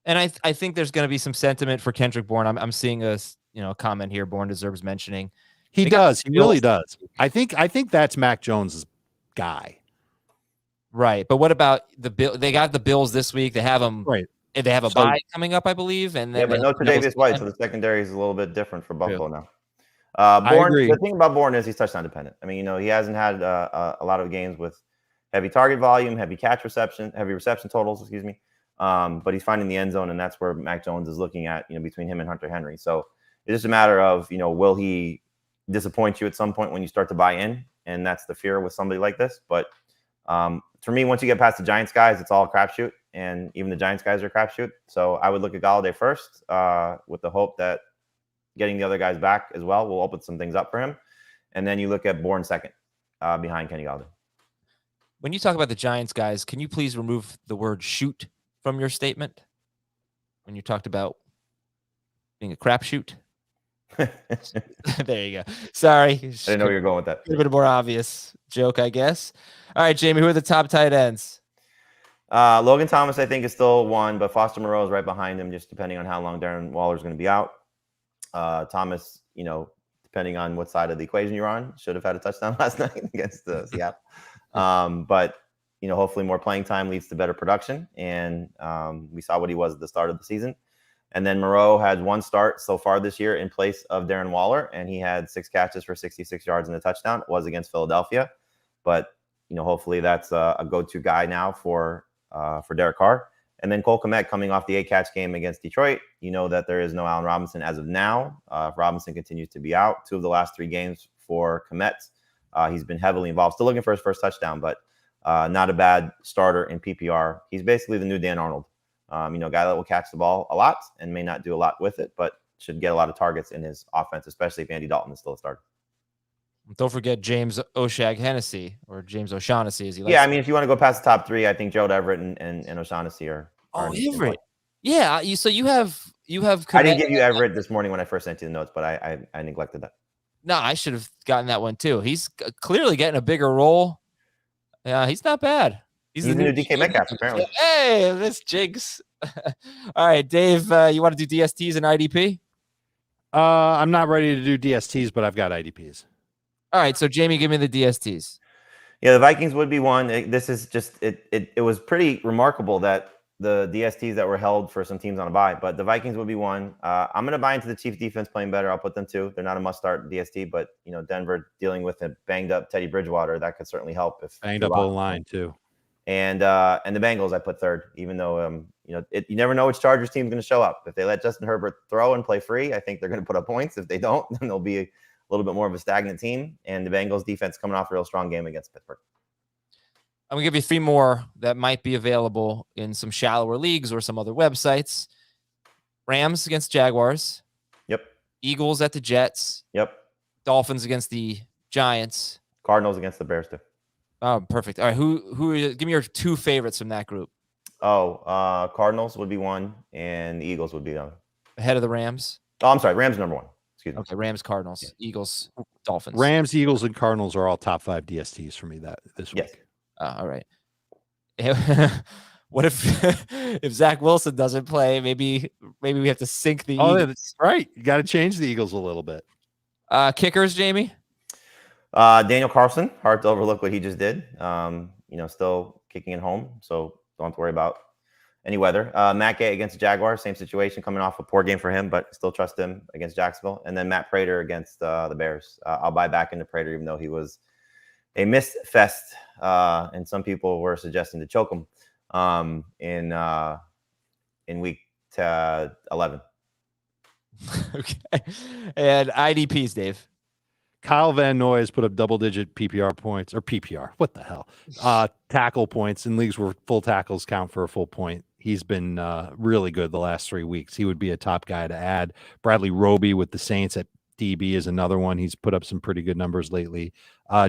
And I think there's going to be some sentiment for Kendrick Bourne. I'm seeing a comment here. Bourne deserves mentioning. He does. He really does. I think that's Mac Jones's guy. Right. But what about the Bill? They got the Bills this week. They have them. Right. They have a bye coming up, I believe. And then but no Tre'Davious White, so the secondary is a little bit different for Buffalo now. I agree. The thing about Bourne is he's touchdown dependent. I mean, he hasn't had a lot of games with heavy target volume, heavy reception totals, excuse me. But he's finding the end zone, and that's where Mac Jones is looking at, between him and Hunter Henry. So it's just a matter of, will he disappoint you at some point when you start to buy in? And that's the fear with somebody like this. But for me, once you get past the Giants guys, it's all a crapshoot, and even the Giants guys are a crapshoot. So I would look at Golladay first, with the hope that getting the other guys back as well will open some things up for him, and then you look at Bourne second, behind Kenny Golladay. When you talk about the Giants guys, can you please remove the word "shoot" from your statement when you talked about being a crapshoot? There you go. Sorry. I didn't know where you're going with that. A bit more obvious joke, I guess. All right, Jamie, who are the top tight ends? Logan Thomas, I think, is still one, but Foster Moreau is right behind him, just depending on how long Darren Waller is going to be out. Thomas, depending on what side of the equation you're on, should have had a touchdown last night against Seattle. But hopefully more playing time leads to better production, and we saw what he was at the start of the season. And then Moreau had one start so far this year in place of Darren Waller, and he had 6 catches for 66 yards and a touchdown. It was against Philadelphia, but hopefully that's a go-to guy now for Derek Carr. And then Cole Kmet coming off the 8-catch game against Detroit. That there is no Allen Robinson as of now. Robinson continues to be out. 2 of the last 3 games for Kmet. He's been heavily involved. Still looking for his first touchdown, but not a bad starter in PPR. He's basically the new Dan Arnold. A guy that will catch the ball a lot and may not do a lot with it, but should get a lot of targets in his offense, especially if Andy Dalton is still a starter. Don't forget James O'Shaughnessy, or James O'Shaughnessy, as he likes. Yeah, I mean, if you want to go past the top 3, I think Gerald Everett and O'Shaughnessy are. Everett. Yeah, so you have. I didn't give you Everett this morning when I first sent you the notes, but I neglected that. No, I should have gotten that one too. He's clearly getting a bigger role. Yeah, he's not bad. He's the new DK Metcalf, apparently. Hey, this jigs. All right, Dave, you want to do DSTs and IDP? I'm not ready to do DSTs, but I've got IDPs. All right, so Jamie, give me the DSTs. Yeah, the Vikings would be one. This is just it was pretty remarkable that the DSTs that were held for some teams on a bye, but the Vikings would be one. I'm going to buy into the Chiefs defense playing better. I'll put them 2. They're not a must-start DST, but Denver dealing with a banged-up Teddy Bridgewater, that could certainly help. If banged up O-line too. And the Bengals I put 3rd, even though you never know which Chargers team is going to show up. If they let Justin Herbert throw and play free, I think they're going to put up points. If they don't, then they'll be a little bit more of a stagnant team. And the Bengals defense coming off a real strong game against Pittsburgh. I'm going to give you 3 more that might be available in some shallower leagues or some other websites. Rams against Jaguars. Yep. Eagles at the Jets. Yep. Dolphins against the Giants. Cardinals against the Bears too. Oh, perfect. All right, who? Give me your 2 favorites from that group. Cardinals would be one, and the Eagles would be the other. Ahead of the Rams. Oh, I'm sorry, Rams number 1. Excuse me. Okay, Rams, Cardinals, Eagles, Dolphins. Rams, Eagles, and Cardinals are all top 5 DSTs for me this week. Yes. All right. What if Zach Wilson doesn't play? Maybe we have to sink the Eagles. That's right. You got to change the Eagles a little bit. Kickers, Jamie? Daniel Carlson, hard to overlook what he just did. Still kicking it home, so don't have to worry about any weather. Matt Gay against the Jaguars, same situation, coming off a poor game for him, but still trust him against Jacksonville. And then Matt Prater against the Bears. I'll buy back into Prater, even though he was a missed fest, and some people were suggesting to choke him in week 11. Okay. And IDPs, Dave. Kyle Van Noy has put up double-digit PPR points, or PPR, what the hell? Tackle points in leagues where full tackles count for a full point. He's been really good the last 3 weeks. He would be a top guy to add. Bradley Roby with the Saints at DB is another one. He's put up some pretty good numbers lately.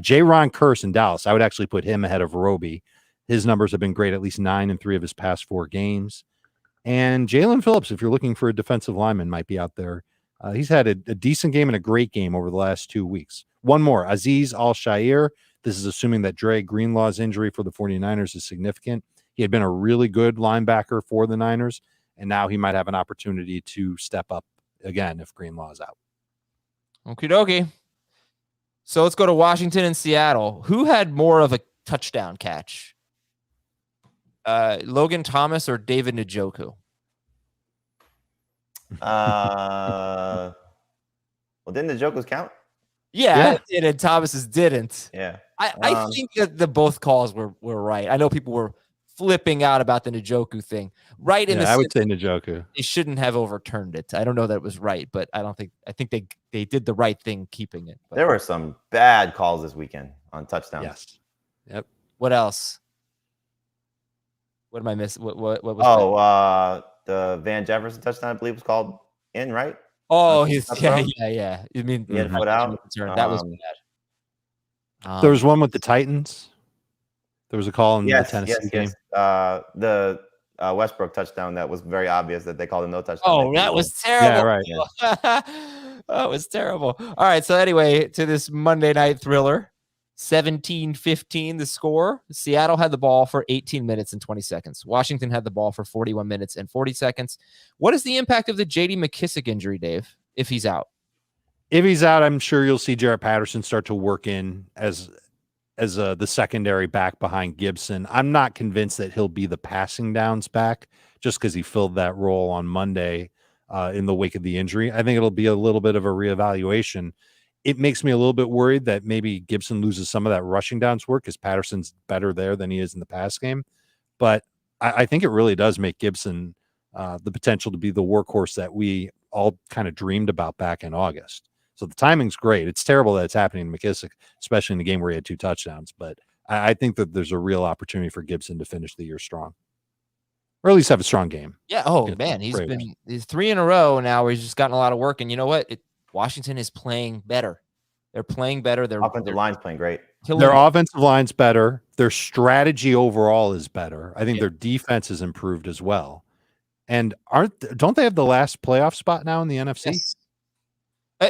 J-Ron Kearse in Dallas, I would actually put him ahead of Roby. His numbers have been great, at least 9 in 3 of his past 4 games. And Jalen Phillips, if you're looking for a defensive lineman, might be out there. He's had a decent game and a great game over the last 2 weeks. One more, Azeez Al-Shaair. This is assuming that Dre Greenlaw's injury for the 49ers is significant. He had been a really good linebacker for the Niners, and now he might have an opportunity to step up again if Greenlaw's out. Okie dokie. So let's go to Washington and Seattle. Who had more of a touchdown catch? Logan Thomas or David Njoku? Well, didn't Njoku's count? Yeah, it did, and Thomas's didn't. Yeah. I think that the both calls were right. I know people were flipping out about the Njoku thing. Right in the I would say Njoku. They shouldn't have overturned it. I don't know that it was right, but I think they did the right thing keeping it. But there were some bad calls this weekend on touchdowns. Yes. Yep. What else? What am I missing? What was the Van Jefferson touchdown, I believe, was called in, right? Oh, yeah. You mean he had foot out? That was bad. There was one with the Titans. There was a call in the Tennessee game. The Westbrook touchdown that was very obvious that they called him no touchdown. Oh, that was terrible. Yeah, right. Oh, it was terrible. All right. So anyway, to this Monday night thriller, 17-15 the score. Seattle had the ball for 18 minutes and 20 seconds. Washington had the ball for 41 minutes and 40 seconds. What is the impact of the J.D. McKissic injury, Dave, if he's out? If he's out, I'm sure you'll see Jarrett Patterson start to work in as the secondary back behind Gibson. I'm not convinced that he'll be the passing downs back just because he filled that role on Monday in the wake of the injury. I think it'll be a little bit of a reevaluation. It makes me a little bit worried that maybe Gibson loses some of that rushing downs work because Patterson's better there than he is in the pass game. But I think it really does make Gibson the potential to be the workhorse that we all kind of dreamed about back in August. So the timing's great. It's terrible that it's happening to McKissic, especially in the game where he had 2 touchdowns. But I think that there's a real opportunity for Gibson to finish the year strong, or at least have a strong game. Yeah. Oh, man. He's 3 in a row now where he's just gotten a lot of work. And you know what? Washington is playing better. They're playing better. Their offensive line's playing great. Their offensive line's better. Their strategy overall is better. I think their defense has improved as well. And don't they have the last playoff spot now in the NFC? Yes.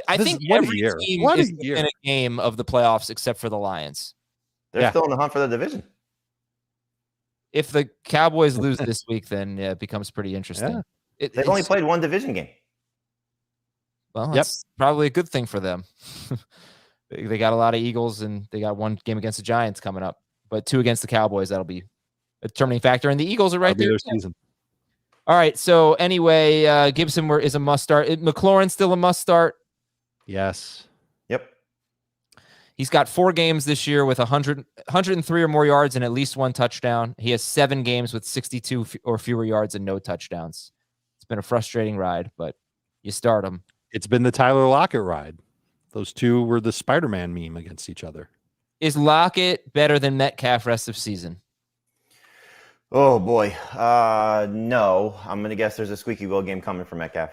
I think every team is in a game of the playoffs except for the Lions. They're still in the hunt for the division. If the Cowboys lose this week, then it becomes pretty interesting. Yeah. They've only played 1 division game. Well, that's probably a good thing for them. They got a lot of Eagles, and they got 1 game against the Giants coming up, but 2 against the Cowboys. That'll be a determining factor, and the Eagles are right there. Season. All right. So anyway, Gibson is a must start. McLaurin still a must start. Yes. Yep. He's got 4 games this year with 103 or more yards and at least 1 touchdown. He has 7 games with 62 or fewer yards and no touchdowns. It's been a frustrating ride, but you start him. It's been the Tyler Lockett ride. Those 2 were the Spider-Man meme against each other. Is Lockett better than Metcalf rest of season? Oh, boy. No. I'm going to guess there's a squeaky wheel game coming for Metcalf.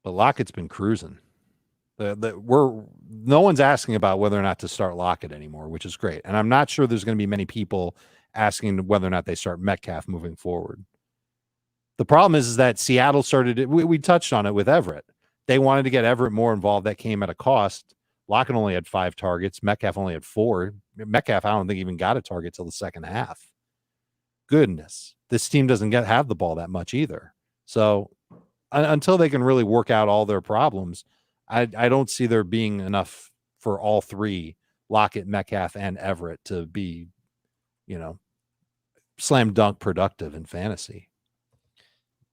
But Lockett's been cruising. No one's asking about whether or not to start Lockett anymore, which is great. And I'm not sure there's going to be many people asking whether or not they start Metcalf moving forward. The problem is that Seattle started it. We touched on it with Everett. They wanted to get Everett more involved. That came at a cost. Lockett only had 5 targets. Metcalf only had 4. Metcalf, I don't think, even got a target till the second half. Goodness. This team doesn't have the ball that much either. So until they can really work out all their problems, I don't see there being enough for all 3, Lockett, Metcalf, and Everett, to be, slam dunk productive in fantasy.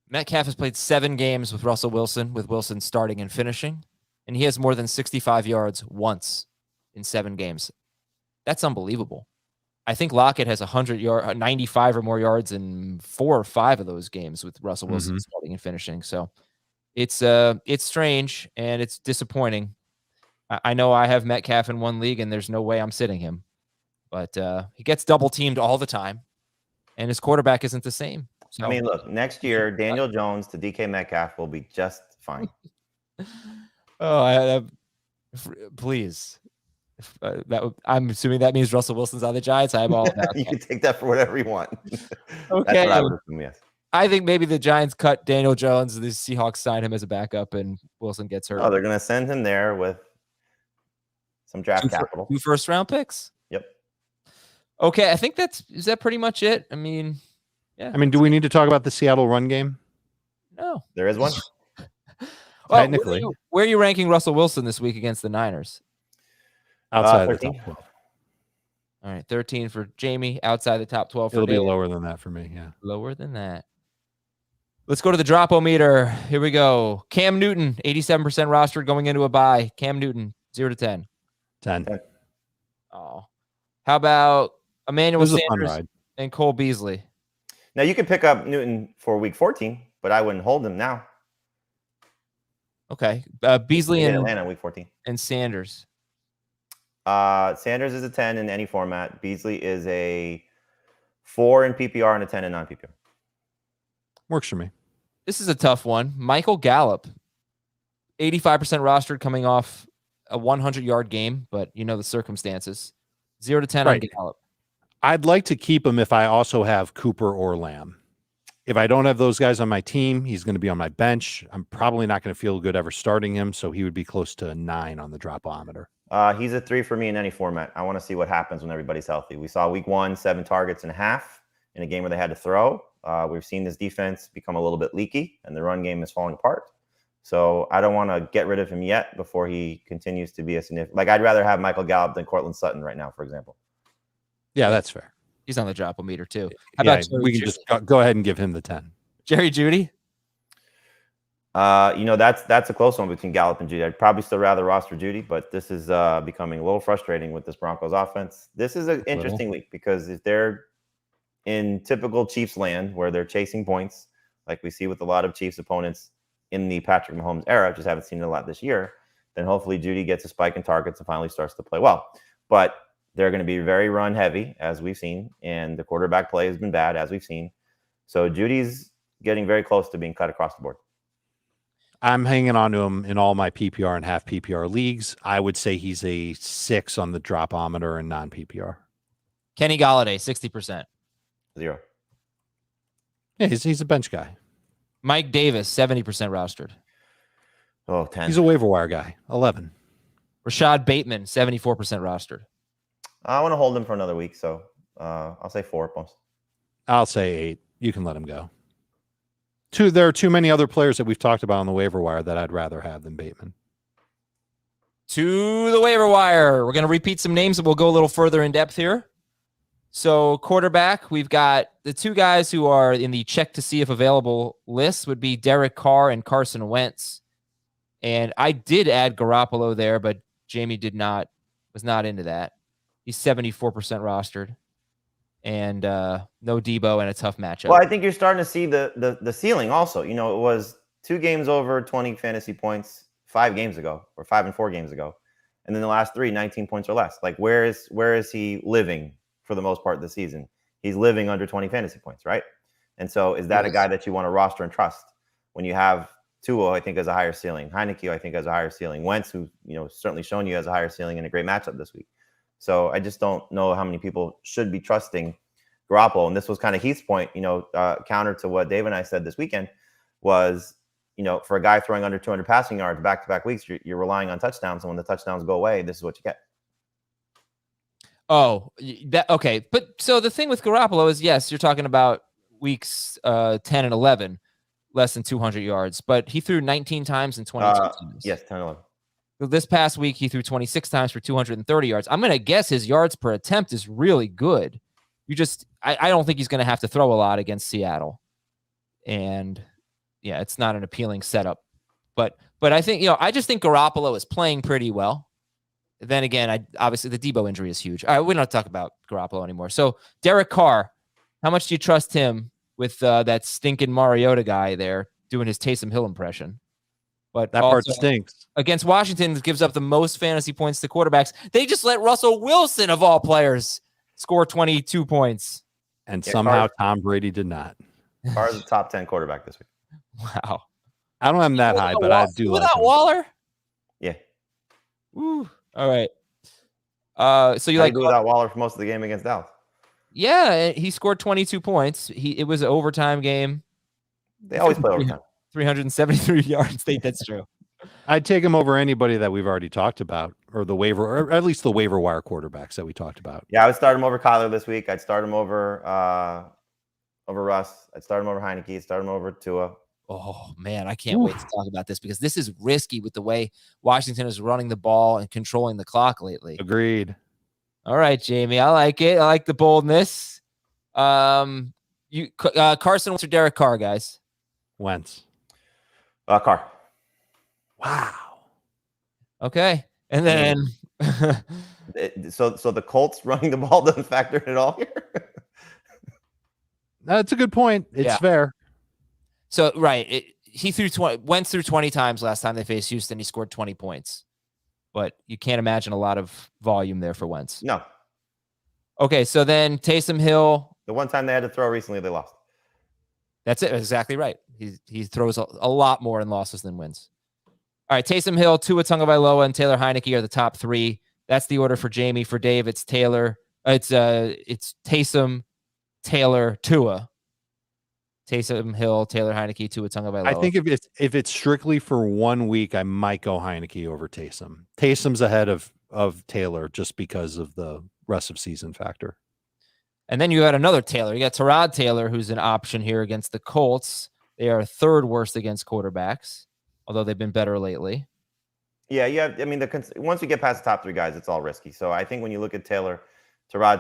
Metcalf has played 7 games with Russell Wilson, with Wilson starting and finishing, and he has more than 65 yards once in 7 games. That's unbelievable. I think Lockett has 95 or more yards in 4 or 5 of those games with Russell Wilson starting and finishing. So it's strange and it's disappointing. I know I have Metcalf in 1 league and there's no way I'm sitting him, but he gets double teamed all the time and his quarterback isn't the same. So, I mean, look, next year, Daniel Jones to DK Metcalf will be just fine. Please. I'm assuming that means Russell Wilson's on the Giants. I'm all about You can take that for whatever you want. Okay. That's what I would assume, yes. I think maybe the Giants cut Daniel Jones. The Seahawks sign him as a backup, and Wilson gets hurt. Oh, they're going to send him there with some draft capital. 2 first-round picks? Yep. Okay, I think is that pretty much it? I mean, yeah. I mean, do we need to talk about the Seattle run game? No. There is one. Technically. Where are you ranking Russell Wilson this week against the Niners? Outside the 13. top 12. All right, 13 for Jamie, outside the top 12 for It'll be Dave. lower than that for me, yeah. Lower than that. Let's go to the Dropometer. Here we go. Cam Newton, 87% rostered going into a bye. Cam Newton, 0 to 10. 10. Oh. How about Emmanuel This is a fun Sanders ride. and Cole Beasley? Now, you could pick up Newton for week 14, but I wouldn't hold him now. Okay. Beasley In Atlanta, week 14. and Sanders. Sanders is a 10 in any format. Beasley is a 4 in PPR and a 10 in non-PPR. Works for me. This is a tough one. Michael Gallup, 85% rostered coming off a 100-yard game, but you know the circumstances. 0 to 10 Right. on Gallup. I'd like to keep him if I also have Cooper or Lamb. If I don't have those guys on my team, he's going to be on my bench. I'm probably not going to feel good ever starting him, so he would be close to a 9 on the dropometer. He's a 3 for me in any format. I want to see what happens when everybody's healthy. We saw week 1, 7 targets and a half in a game where they had to throw. We've seen this defense become a little bit leaky, and the run game is falling apart. So I don't want to get rid of him yet before he continues to be a significant. Like, I'd rather have Michael Gallup than Cortland Sutton right now, for example. Yeah, that's fair. He's on the dropometer too. How about we can just go ahead and give him the 10. Jerry Jeudy? That's a close one between Gallup and Jeudy. I'd probably still rather roster Jeudy, but this is becoming a little frustrating with this Broncos offense. This is an interesting week because if they're in typical Chiefs land where they're chasing points, like we see with a lot of Chiefs opponents in the Patrick Mahomes era, just haven't seen it a lot this year, then hopefully Jeudy gets a spike in targets and finally starts to play well. But they're going to be very run heavy, as we've seen, and the quarterback play has been bad, as we've seen. So Judy's getting very close to being cut across the board. I'm hanging on to him in all my PPR and half PPR leagues. I would say he's a 6 on the dropometer and non-PPR. Kenny Golladay, 60%. 0. Yeah, he's a bench guy. Mike Davis, 70% rostered. Oh, 10. He's a waiver wire guy. 11. Rashad Bateman, 74% rostered. I want to hold him for another week, so I'll say 4 most. I'll say 8. You can let him go. There are too many other players that we've talked about on the waiver wire that I'd rather have than Bateman. To the waiver wire. We're going to repeat some names and we'll go a little further in depth here. So quarterback, we've got the 2 guys who are in the check to see if available list would be Derek Carr and Carson Wentz. And I did add Garoppolo there, but Jamie was not into that. He's 74% rostered. And no Debo and a tough matchup. Well, I think you're starting to see the ceiling also. It was 2 games over 20 fantasy points 5 games ago, or 5 and 4 games ago. And then the last 3, 19 points or less. Like, where is he living for the most part of the season? He's living under 20 fantasy points, right? And so is that a guy that you want to roster and trust when you have Tua, I think, has a higher ceiling. Heineke, I think, has a higher ceiling. Wentz, who, certainly shown you has a higher ceiling and a great matchup this week. So I just don't know how many people should be trusting Garoppolo. And this was kind of Heath's point, counter to what Dave and I said this weekend was, for a guy throwing under 200 passing yards back-to-back weeks, you're relying on touchdowns. And when the touchdowns go away, this is what you get. Oh, okay. But so the thing with Garoppolo is, yes, you're talking about weeks 10 and 11, less than 200 yards, but he threw 19 times in 22 times. Yes, 10 and 11. This past week, he threw 26 times for 230 yards. I'm going to guess his yards per attempt is really good. I don't think he's going to have to throw a lot against Seattle. And yeah, it's not an appealing setup. But I think, I just think Garoppolo is playing pretty well. Then again, obviously the Debo injury is huge. All right, we don't have to talk about Garoppolo anymore. So Derek Carr, how much do you trust him with that stinking Mariota guy there doing his Taysom Hill impression? But that part stinks. Against Washington, gives up the most fantasy points to quarterbacks. They just let Russell Wilson, of all players, score 22 points. And somehow Tom Brady did not. Carr is the top 10 quarterback this week. Wow. I don't have him that high, but I do like him. Waller? Yeah. Woo. All right. So you How like do without Waller for most of the game against Dallas? Yeah, he scored 22 points. It was an overtime game. They always play overtime. 373 yards. That's true. I'd take him over anybody that we've already talked about, or at least the waiver wire quarterbacks that we talked about. Yeah, I would start him over Kyler this week. I'd start him over Russ. I'd start him over Heineke. I'd start him over Tua. Oh man, I can't wait to talk about this because this is risky with the way Washington is running the ball and controlling the clock lately. Agreed. All right, Jamie, I like it. I like the boldness. Carson Wentz or Derek Carr, guys? Wentz. Carr. Wow. Okay, and then so the Colts running the ball doesn't factor in at all here. That's a good point. It's fair. So right, Wentz threw 20 times last time they faced Houston. He scored 20 points, but you can't imagine a lot of volume there for Wentz. No. Okay, so then Taysom Hill. The one time they had to throw recently, they lost. That's it. Exactly right. He throws a lot more in losses than wins. All right, Taysom Hill, Tua Tagovailoa, and Taylor Heineke are the top 3. That's the order for Jamie. For Dave, it's Taylor. It's Taysom, Taylor, Tua. Taysom Hill, Taylor Heineke, Tua Tagovailoa. I think if it's strictly for 1 week, I might go Heineke over Taysom. Taysom's ahead of Taylor just because of the rest of season factor. And then you got another Taylor. You got Tyrod Taylor, who's an option here against the Colts. They are third worst against quarterbacks, although they've been better lately. Yeah, you have. I mean, once you get past the top 3 guys, it's all risky. So I think when you look at Tyrod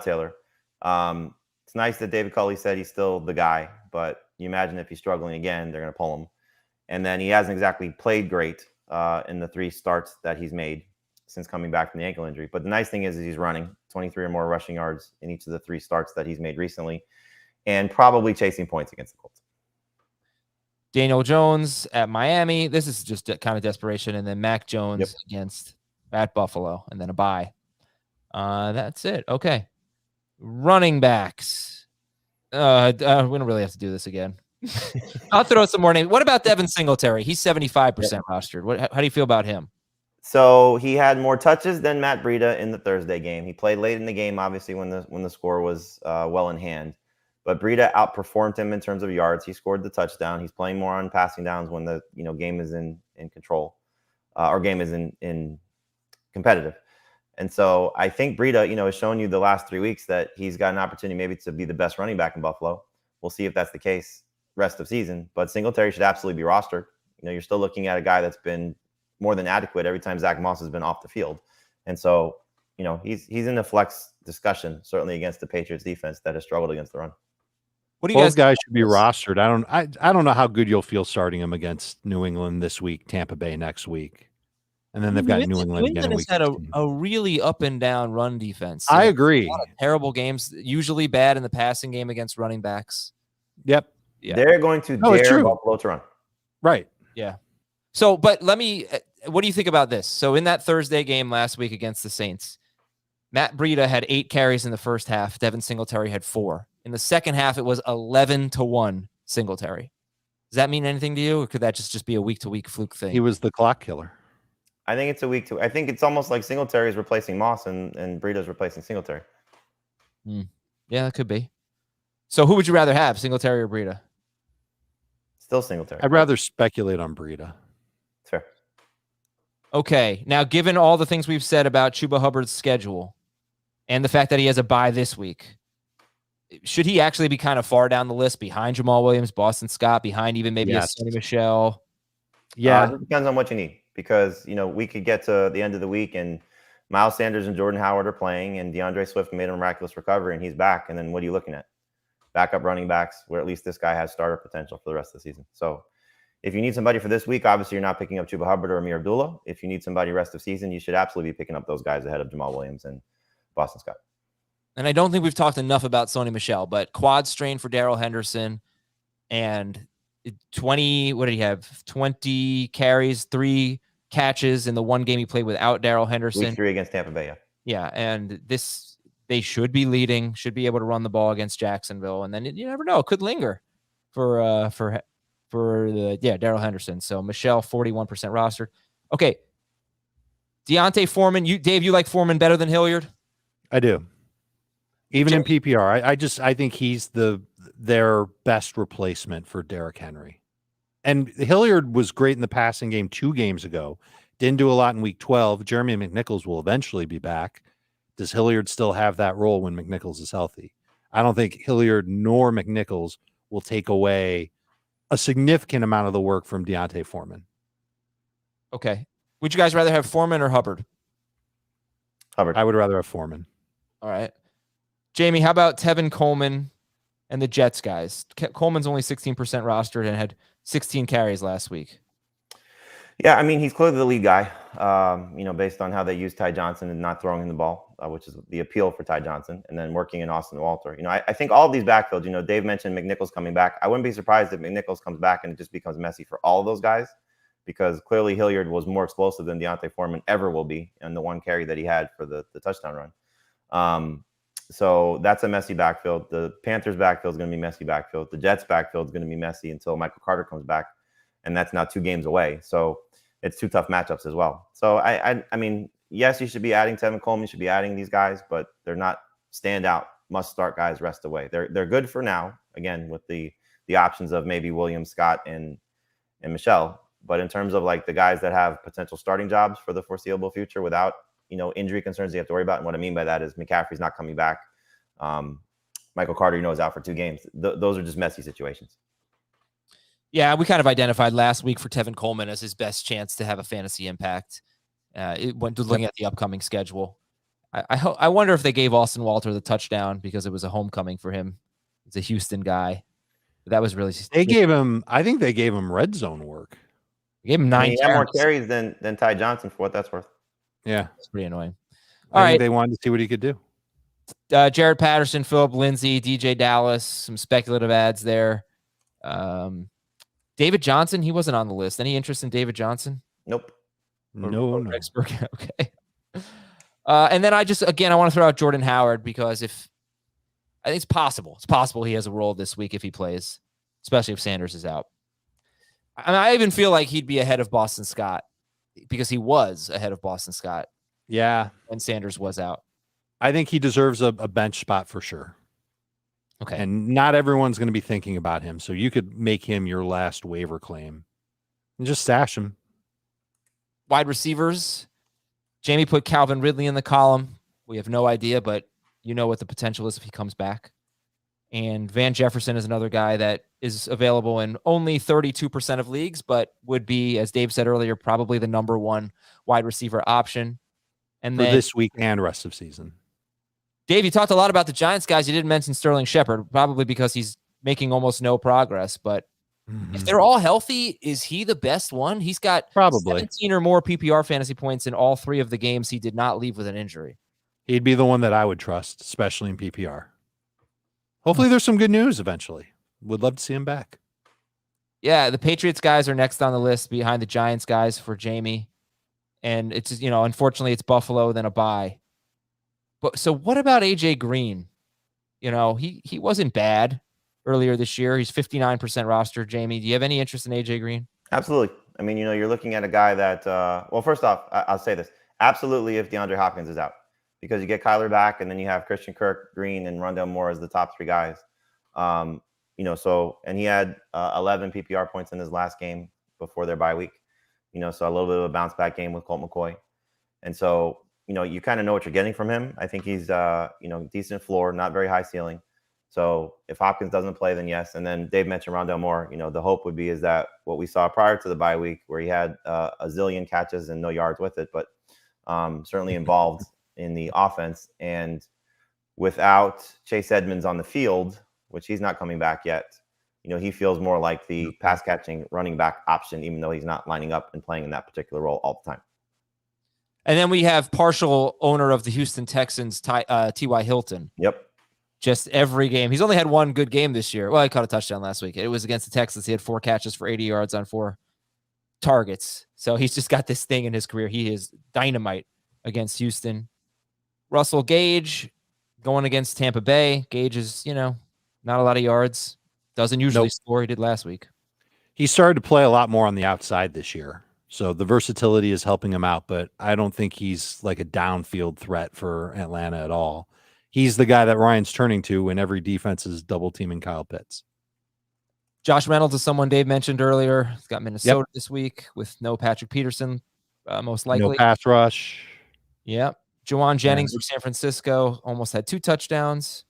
Taylor, it's nice that David Culley said he's still the guy, but you imagine if he's struggling again, they're going to pull him. And then he hasn't exactly played great in the 3 starts that he's made since coming back from the ankle injury. But the nice thing is he's running 23 or more rushing yards in each of the 3 starts that he's made recently, and probably chasing points against the Colts. Daniel Jones at Miami. This is just kind of desperation. And then Mac Jones at Buffalo, and then a bye. That's it. Okay. Running backs. We don't really have to do this again. I'll throw some more names. What about Devin Singletary? He's 75% rostered. How do you feel about him? So he had more touches than Matt Breida in the Thursday game. He played late in the game, obviously, when the score was well in hand. But Breida outperformed him in terms of yards. He scored the touchdown. He's playing more on passing downs when the game is in control, or game is in competitive. And so I think Breida, has shown you the last 3 weeks that he's got an opportunity maybe to be the best running back in Buffalo. We'll see if that's the case rest of season. But Singletary should absolutely be rostered. You're still looking at a guy that's been more than adequate every time Zach Moss has been off the field. And so, he's in the flex discussion, certainly against the Patriots defense that has struggled against the run. What do you guys should be rostered. I don't know how good you'll feel starting them against New England this week, Tampa Bay next week. And then they've got New England again. Has had a really up and down run defense. I agree. A lot of terrible games, usually bad in the passing game against running backs. Yep. Yeah. They're going to dare Buffalo to run. Right. Yeah. So, but what do you think about this? So in that Thursday game last week against the Saints, Matt Breida had 8 carries in the first half. Devin Singletary had 4. In the second half, it was 11-1 Singletary. Does that mean anything to you, or could that just be a week-to-week fluke thing? He was the clock killer. I think it's I think it's almost like Singletary is replacing Moss and Breida's replacing Singletary. Yeah, that could be. So who would you rather have, Singletary or Breida? Still Singletary. I'd rather speculate on Breida. Fair. Okay. Now, given all the things we've said about Chuba Hubbard's schedule and the fact that he has a bye this week, should he actually be kind of far down the list behind Jamaal Williams, Boston Scott, behind even maybe a Sony Michel? Yeah. It depends on what you need, because, we could get to the end of the week and Miles Sanders and Jordan Howard are playing and DeAndre Swift made a miraculous recovery and he's back. And then what are you looking at? Backup running backs, where at least this guy has starter potential for the rest of the season. So if you need somebody for this week, obviously you're not picking up Chuba Hubbard or Amir Abdullah. If you need somebody rest of season, you should absolutely be picking up those guys ahead of Jamaal Williams and Boston Scott. And I don't think we've talked enough about Sony Michel, but quad strain for Darrell Henderson and 20, what did he have? 20 carries, 3 catches in the one game he played without Darrell Henderson. Week 3 against Tampa Bay, yeah. Yeah, and they should be leading, should be able to run the ball against Jacksonville, and then you never know, it could linger for Darrell Henderson. So Michel 41% rostered. Okay, Deontay Foreman. Dave, you like Foreman better than Hilliard? I do. Even in PPR, I think he's their best replacement for Derrick Henry. And Hilliard was great in the passing game 2 games ago. Didn't do a lot in week 12. Jeremy McNichols will eventually be back. Does Hilliard still have that role when McNichols is healthy? I don't think Hilliard nor McNichols will take away a significant amount of the work from Deontay Foreman. Okay. Would you guys rather have Foreman or Hubbard? Hubbard. I would rather have Foreman. All right. Jamie, how about Tevin Coleman and the Jets guys? Coleman's only 16% rostered and had 16 carries last week. Yeah, I mean, he's clearly the lead guy, based on how they use Ty Johnson and not throwing him the ball, which is the appeal for Ty Johnson, and then working in Austin Walter. I think all of these backfields, Dave mentioned McNichols coming back. I wouldn't be surprised if McNichols comes back and it just becomes messy for all of those guys, because clearly Hilliard was more explosive than Deontay Foreman ever will be in the one carry that he had for the touchdown run. So that's a messy backfield. The Panthers backfield is going to be messy backfield. The Jets backfield is going to be messy until Michael Carter comes back, and that's now 2 games away. So it's 2 tough matchups as well. So I mean, yes, you should be adding Tevin Coleman. You should be adding these guys, but they're not standout must start guys rest away. They're good for now. Again, with the the options of maybe Williams, Scott, and Michel. But in terms of like the guys that have potential starting jobs for the foreseeable future without, injury concerns you have to worry about. And what I mean by that is McCaffrey's not coming back. Michael Carter, is out for 2 games. Those are just messy situations. Yeah, we kind of identified last week for Tevin Coleman as his best chance to have a fantasy impact. Looking at the upcoming schedule, I wonder if they gave Austin Walter the touchdown because it was a homecoming for him. He's a Houston guy. But that was really I think they gave him red zone work. They gave him 9. He had more carries than Ty Johnson, for what that's worth. Yeah, it's pretty annoying. I think they wanted to see what he could do. Jared Patterson, Philip Lindsay, DJ Dallas, some speculative ads there. David Johnson, he wasn't on the list. Any interest in David Johnson? Nope. No. Okay. And then I want to throw out Jordan Howard because I think it's possible. It's possible he has a role this week if he plays, especially if Sanders is out. I even feel like he'd be ahead of Boston Scott because he was ahead of Boston Scott. Yeah. When Sanders was out. I think he deserves a bench spot for sure. Okay. And not everyone's going to be thinking about him. So you could make him your last waiver claim and just stash him. Wide receivers. Jamie put Calvin Ridley in the column. We have no idea, but you know what the potential is if he comes back. And Van Jefferson is another guy that is available in only 32% of leagues, but would be, as Dave said earlier, probably the number 1 wide receiver option. And for then this week and rest of season. Dave, you talked a lot about the Giants guys. You didn't mention Sterling Shepard, probably because he's making almost no progress. But if they're all healthy, is he the best one? He's got probably 17 or more PPR fantasy points in all 3 of the games he did not leave with an injury. He'd be the one that I would trust, especially in PPR. Hopefully there's some good news eventually. Would love to see him back. Yeah, the Patriots guys are next on the list behind the Giants guys for Jamie. And it's, unfortunately it's Buffalo, then a bye. But so what about AJ Green? He wasn't bad earlier this year. He's 59% roster. Jamie, do you have any interest in AJ Green? Absolutely. I mean, you're looking at a guy that, first off, I'll say this. Absolutely if DeAndre Hopkins is out. Because you get Kyler back, and then you have Christian Kirk, Green, and Rondale Moore as the top 3 guys. And he had 11 PPR points in his last game before their bye week. So a little bit of a bounce back game with Colt McCoy. And so, you kind of know what you're getting from him. I think he's, decent floor, not very high ceiling. So if Hopkins doesn't play, then yes. And then Dave mentioned Rondale Moore. The hope would be is that what we saw prior to the bye week, where he had a zillion catches and no yards with it, but certainly involved in the offense. And without Chase Edmonds on the field, which he's not coming back yet, he feels more like the pass catching running back option, even though he's not lining up and playing in that particular role all the time. And then we have partial owner of the Houston Texans, T.Y. Hilton. Yep. Just every game. He's only had 1 good game this year. Well, he caught a touchdown last week. It was against the Texans. He had 4 catches for 80 yards on 4 targets. So he's just got this thing in his career. He is dynamite against Houston. Russell Gage going against Tampa Bay. Gage is, not a lot of yards. Doesn't usually score. He did last week. He started to play a lot more on the outside this year. So the versatility is helping him out, but I don't think he's like a downfield threat for Atlanta at all. He's the guy that Ryan's turning to when every defense is double teaming Kyle Pitts. Josh Reynolds is someone Dave mentioned earlier. He's got Minnesota this week with no Patrick Peterson, most likely. No pass rush. Yep. Juwan Jennings from San Francisco almost had 2 touchdowns,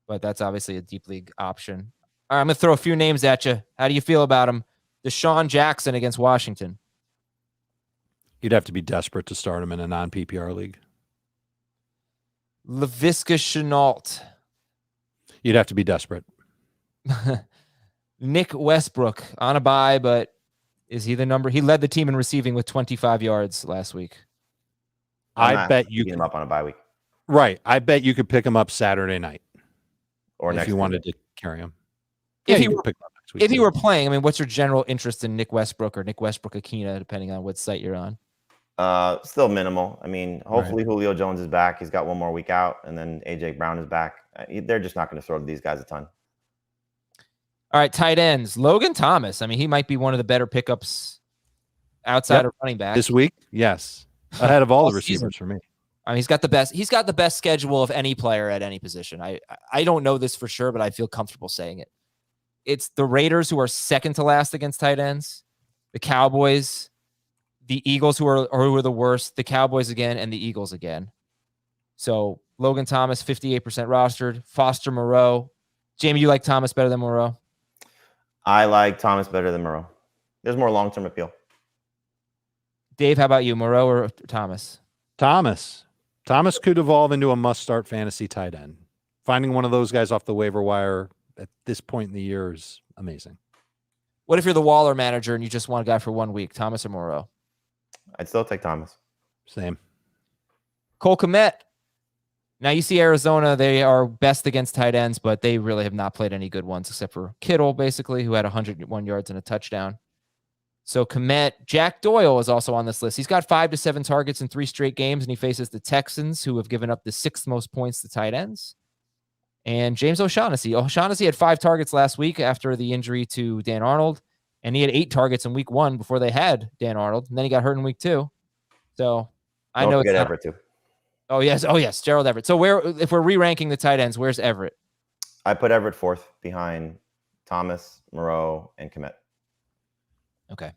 but that's obviously a deep league option. All right, I'm going to throw a few names at you. How do you feel about him? Deshaun Jackson against Washington. You'd have to be desperate to start him in a non-PPR league. Laviska Shenault. You'd have to be desperate. Nick Westbrook on a bye, but is he the number? He led the team in receiving with 25 yards last week. I bet you could him up on a bye week. Right. I bet you could pick him up Saturday night. Or if next you week. wanted to carry him. If Yeah, he were, pick him up next week if he too. were playing, I mean, what's your general interest in Nick Westbrook or Nick Westbrook Akina, depending on what site you're on? Still minimal. I mean, hopefully Julio Jones is back. He's got 1 more week out, and then AJ Brown is back. They're just not going to throw to these guys a ton. All right, tight ends. Logan Thomas. I mean, he might be one of the better pickups outside of running back this week. Yes, ahead of all the receivers for me. I mean, he's got the best schedule of any player at any position. I don't know this for sure, but I feel comfortable saying it. it's the Raiders who are second to last against tight ends, the Cowboys, the Eagles who are the worst, the Cowboys again, and the Eagles again. So Logan Thomas, 58% rostered. Foster Moreau. Jamie, you like Thomas better than Moreau? I like Thomas better than Moreau. There's more long-term appeal. Dave, how about you, Moreau or Thomas? Thomas. Thomas could evolve into a must-start fantasy tight end. Finding one of those guys off the waiver wire at this point in the year is amazing. What if you're the Waller manager and you just want a guy for 1 week, Thomas or Moreau? I'd still take Thomas. Same. Cole Kmet. Now you see Arizona, they are best against tight ends, but they really have not played any good ones except for Kittle, basically, who had 101 yards and a touchdown. So Kmet, Jack Doyle is also on this list. He's got 5 to 7 targets in 3 straight games, and he faces the Texans, who have given up the 6th most points to tight ends. And James O'Shaughnessy. O'Shaughnessy had 5 targets last week after the injury to Dan Arnold, and he had 8 targets in week 1 before they had Dan Arnold, and then he got hurt in week 2. So I know it's not, Everett too. Oh yes, Gerald Everett. So if we're re-ranking the tight ends, where's Everett? I put Everett 4th behind Thomas, Moreau, and Kmet. Okay.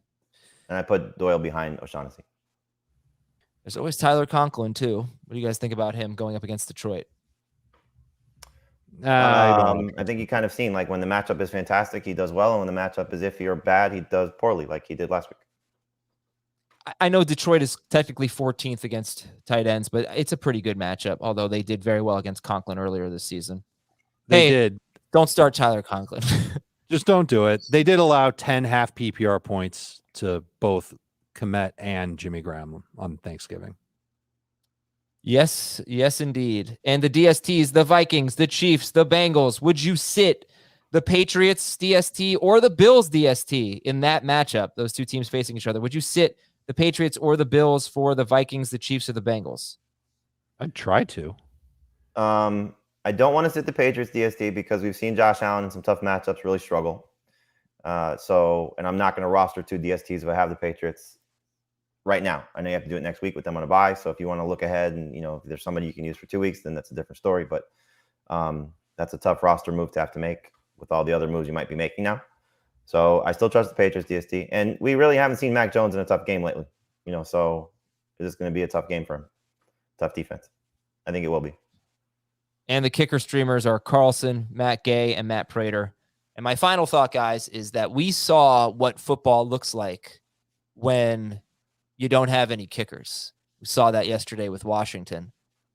And I put Doyle behind O'Shaughnessy. There's always Tyler Conklin too. What do you guys think about him going up against Detroit? I think you kind of seen, like, when the matchup is fantastic, he does well, and when the matchup is iffy or bad, he does poorly, like he did last week. I know Detroit is technically 14th against tight ends, but it's a pretty good matchup, although they did very well against Conklin earlier this season. They did. Don't start Tyler Conklin. Just don't do it. They did allow 10 half PPR points to both Kmet and Jimmy Graham on Thanksgiving. Yes, indeed. And the DSTs, the Vikings, the Chiefs, the Bengals. Would you sit the Patriots DST or the Bills DST in that matchup? Those two teams facing each other. Would you sit the Patriots or the Bills for the Vikings, the Chiefs, or the Bengals? I'd try to. I don't want to sit the Patriots DST because we've seen Josh Allen in some tough matchups really struggle. And I'm not going to roster 2 DSTs if I have the Patriots right now. I know you have to do it next week with them on a bye. So if you want to look ahead and, if there's somebody you can use for 2 weeks, then that's a different story. But that's a tough roster move to have to make with all the other moves you might be making now. So I still trust the Patriots DST. And we really haven't seen Mac Jones in a tough game lately. So this is going to be a tough game for him. Tough defense. I think it will be. And the kicker streamers are Carlson, Matt Gay, and Matt Prater. And my final thought, guys, is that we saw what football looks like when you don't have any kickers. We saw that yesterday with Washington,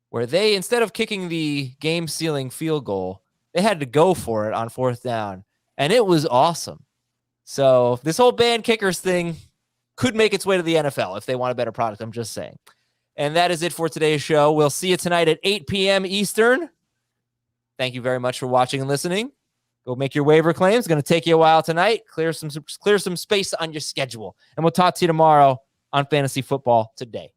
where they, instead of kicking the game-sealing field goal, they had to go for it on 4th down. And it was awesome. So this whole ban kickers thing could make its way to the NFL if they want a better product. I'm just saying. And that is it for today's show. We'll see you tonight at 8 p.m. Eastern. Thank you very much for watching and listening. Go make your waiver claims. It's going to take you a while tonight. Clear some space on your schedule. And we'll talk to you tomorrow on Fantasy Football Today.